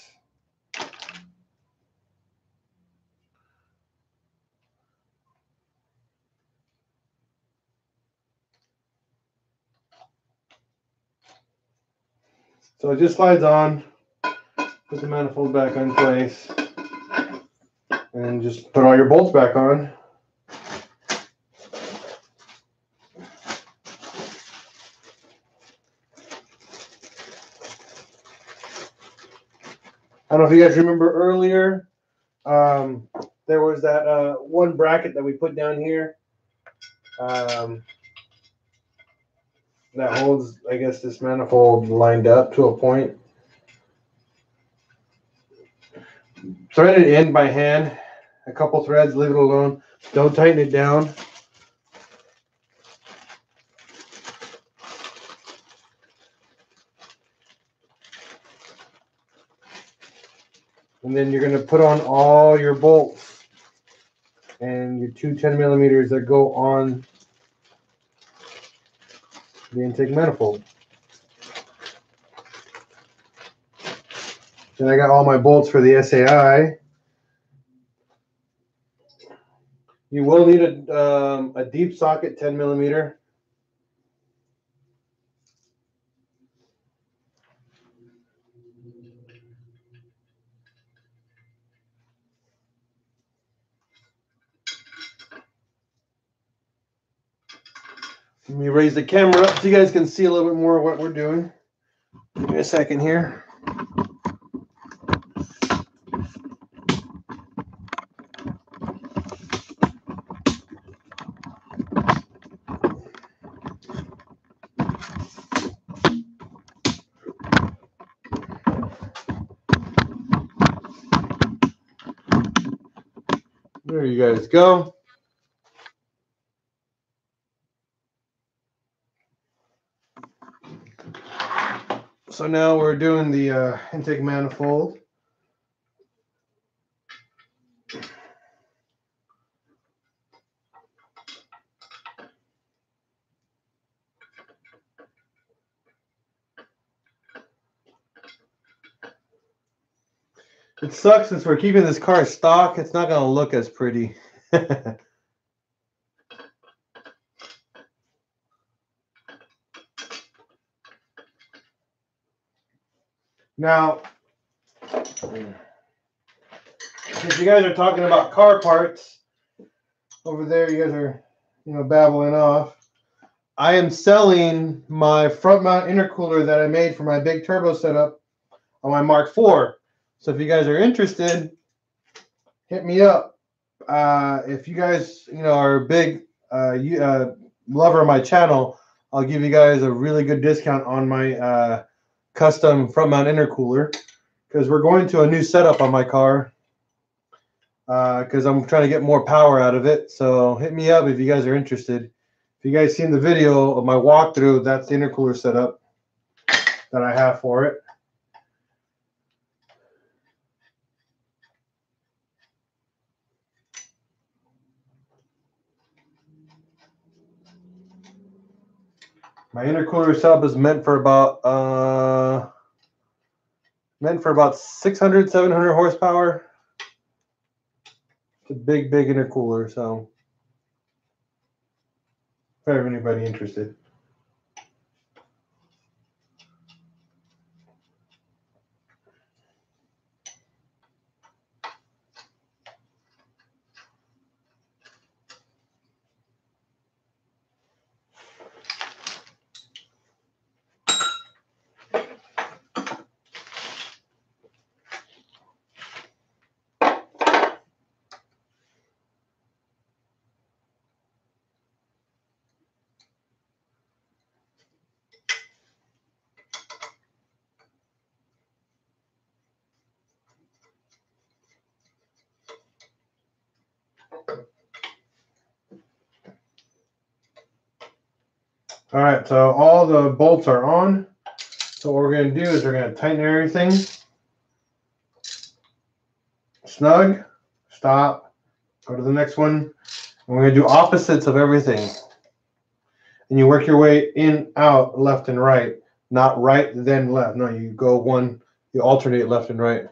So it just slides on, put the manifold back in place, and just put all your bolts back on. I don't know if you guys remember earlier, there was that one bracket that we put down here that holds, I guess, this manifold lined up to a point. Thread it in by hand, a couple threads, leave it alone. Don't tighten it down. And then you're going to put on all your bolts and your two 10 millimeters that go on the intake manifold. Then I got all my bolts for the SAI. You will need a deep socket 10 millimeter. Let me raise the camera up so you guys can see a little bit more of what we're doing. Give me a second here. There you guys go. So now we're doing the intake manifold. It sucks since we're keeping this car stock, it's not going to look as pretty. Now, if you guys are talking about car parts, over there you guys are, babbling off. I am selling my front mount intercooler that I made for my big turbo setup on my Mark IV. So if you guys are interested, hit me up. If you guys, are a big lover of my channel, I'll give you guys a really good discount on my custom front mount intercooler because we're going to a new setup on my car because I'm trying to get more power out of it. So hit me up if you guys are interested. If you guys seen the video of my walkthrough, that's the intercooler setup that I have for it. My intercooler setup is meant for about 600, 700 horsepower. It's a big intercooler, so for anybody interested. All right, so all the bolts are on. So what we're going to do is we're going to tighten everything. Snug, stop, go to the next one. And we're going to do opposites of everything. And you work your way in, out, left and right. Not right, then left. No, you go one, you alternate left and right.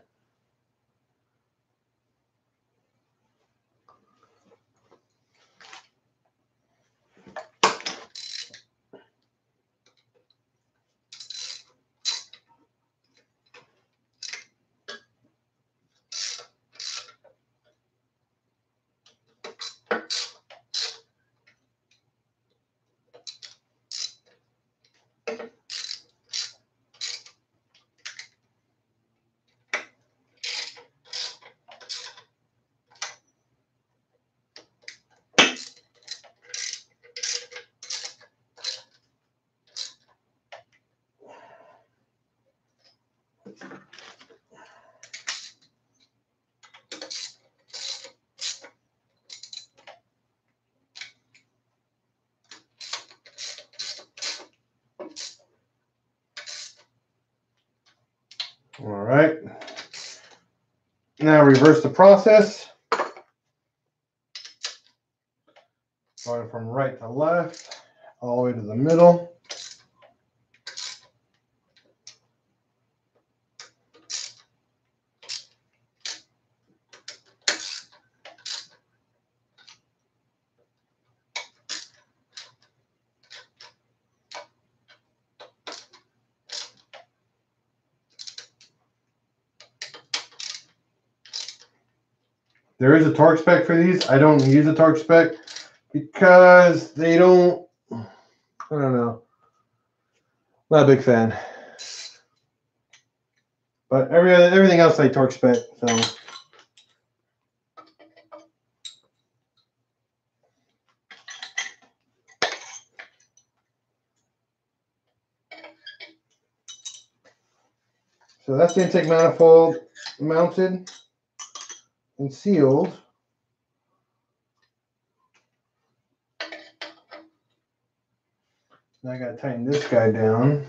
All right. Now reverse the process. Going from right to left, all the way to the middle. There is a torque spec for these. I don't use a torque spec because they don't, I don't know. Not a big fan. But everything else I torque spec, so. So that's the intake manifold mounted and sealed. Now I gotta tighten this guy down.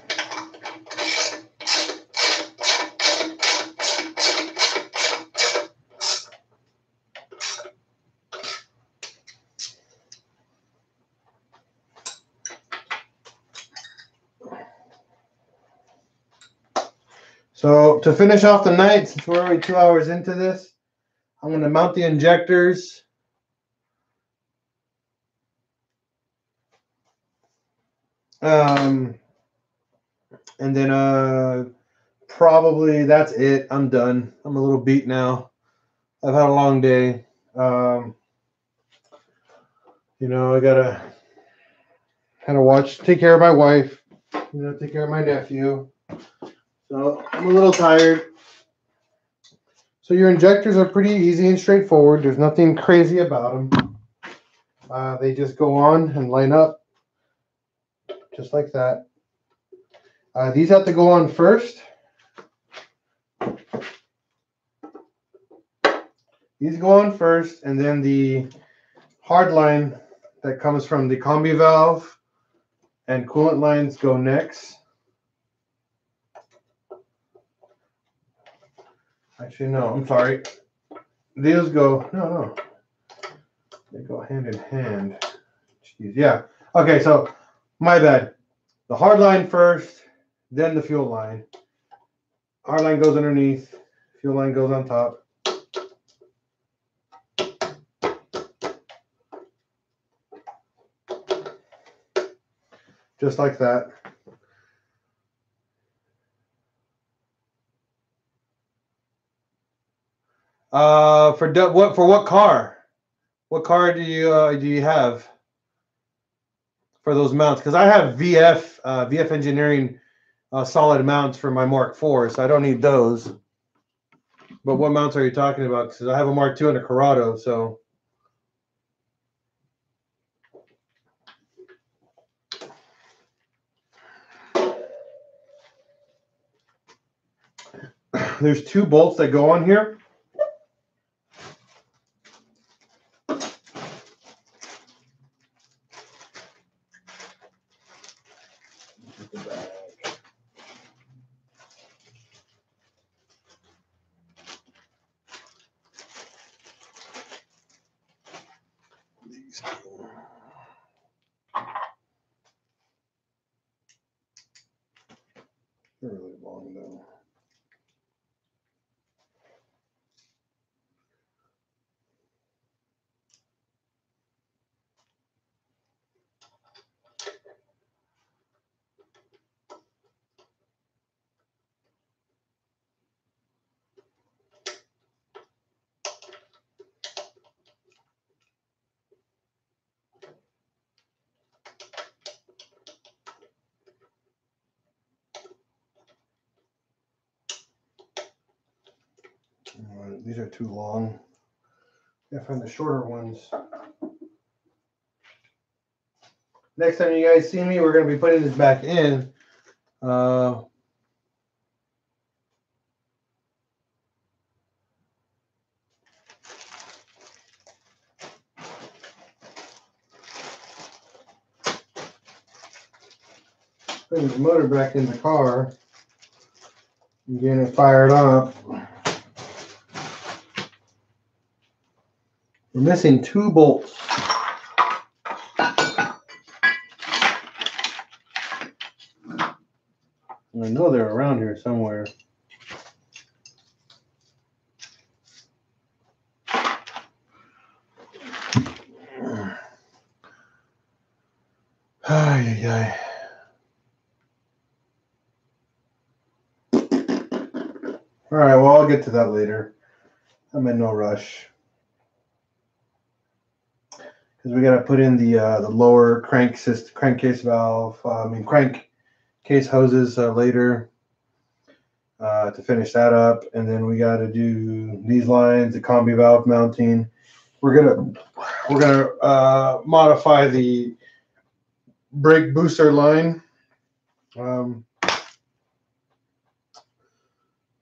So to finish off the night, since we're already 2 hours into this, I'm going to mount the injectors. And then probably that's it. I'm done. I'm a little beat now. I've had a long day. You know, I gotta take care of my wife, you know, take care of my nephew. So I'm a little tired. So your injectors are pretty easy and straightforward. There's nothing crazy about them. They just go on and line up just like that. These have to go on first. These go on first, and then the hard line that comes from the combi valve and coolant lines go next. Actually, no, I'm sorry. These go, no. They go hand in hand. Jeez, yeah. Okay, so my bad. The hard line first, then the fuel line. Hard line goes underneath, fuel line goes on top. just like that. For what car? What car do you have for those mounts? Because I have VF Engineering solid mounts for my Mark IV, so I don't need those. But what mounts are you talking about? Because I have a Mark II and a Corrado, so. There's 2 bolts that go on here. They're really long though. All right, these are too long. I find the shorter ones. Next time you guys see me, we're going to be putting this back in. Putting the motor back in the car and getting it fired up. We're missing 2 bolts. I know they're around here somewhere. Ay, ay, ay. All right, well, I'll get to that later. I'm in no rush. Because we got to put in the lower crankcase valve, crankcase hoses later to finish that up, and then we got to do these lines, the combi valve mounting. We're gonna modify the brake booster line.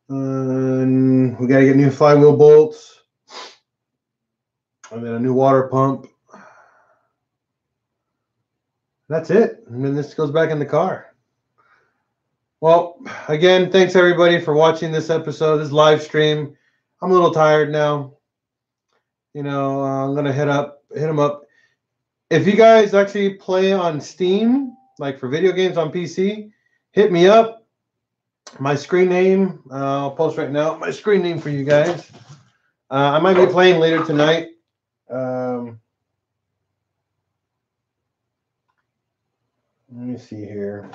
And we got to get new flywheel bolts, and then a new water pump. That's it. And then this goes back in the car. Well, again, thanks everybody for watching this episode, this live stream. I'm a little tired now. You know, I'm gonna hit them up. If you guys actually play on Steam, like for video games on PC, hit me up. My screen name, I'll post right now. My screen name for you guys. I might be playing later tonight. Let me see here.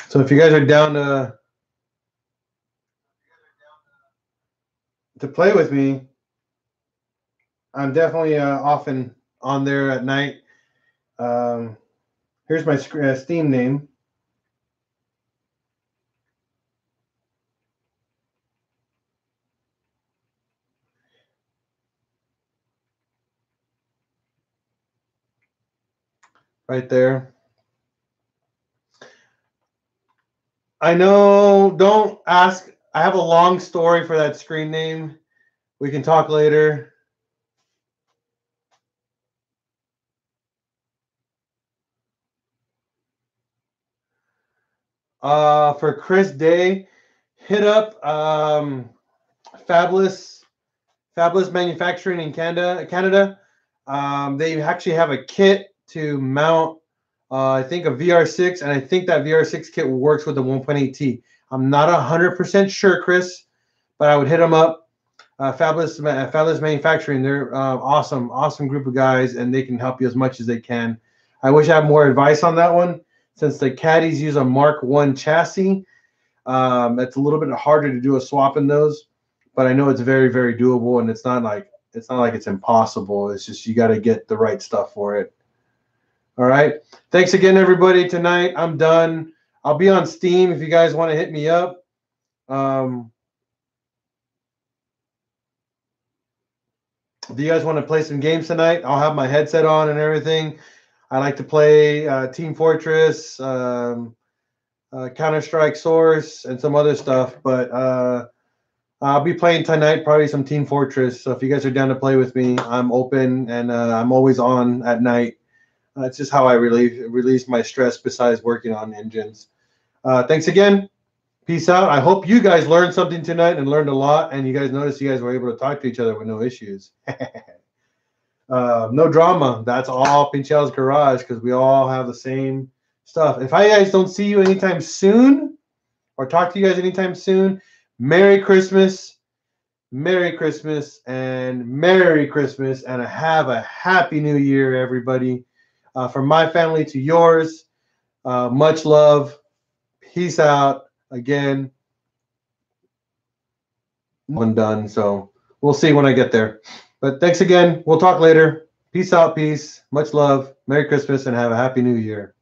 So if you guys are down to play with me, I'm definitely often on there at night. Here's my Steam name. Right there. I know, don't ask. I have a long story for that screen name. We can talk later. For Chris Day, hit up Fabulous Manufacturing in Canada. They actually have a kit to mount, I think, a VR6, and I think that VR6 kit works with the 1.8T. I'm not 100% sure, Chris, but I would hit them up. Fabulous Manufacturing. They're awesome group of guys, and they can help you as much as they can. I wish I had more advice on that one, since the caddies use a Mark I chassis. It's a little bit harder to do a swap in those, but I know it's very doable, and it's not like it's impossible. It's just you got to get the right stuff for it. All right. Thanks again, everybody. Tonight I'm done. I'll be on Steam if you guys want to hit me up. If you guys want to play some games tonight, I'll have my headset on and everything. I like to play Team Fortress, Counter-Strike Source, and some other stuff. But I'll be playing tonight, probably some Team Fortress. So if you guys are down to play with me, I'm open, and I'm always on at night. It's just how I release my stress besides working on engines. Thanks again. Peace out. I hope you guys learned something tonight and learned a lot, and you guys noticed you guys were able to talk to each other with no issues. No drama. That's all Pinchel's Garage, because we all have the same stuff. If I guys don't see you anytime soon or talk to you guys anytime soon, Merry Christmas, Merry Christmas, and Merry Christmas, and have a Happy New Year, everybody. From my family to yours, much love. Peace out. Again, one done, so we'll see when I get there. But thanks again. We'll talk later. Peace out. Peace. Much love. Merry Christmas, and have a Happy New Year.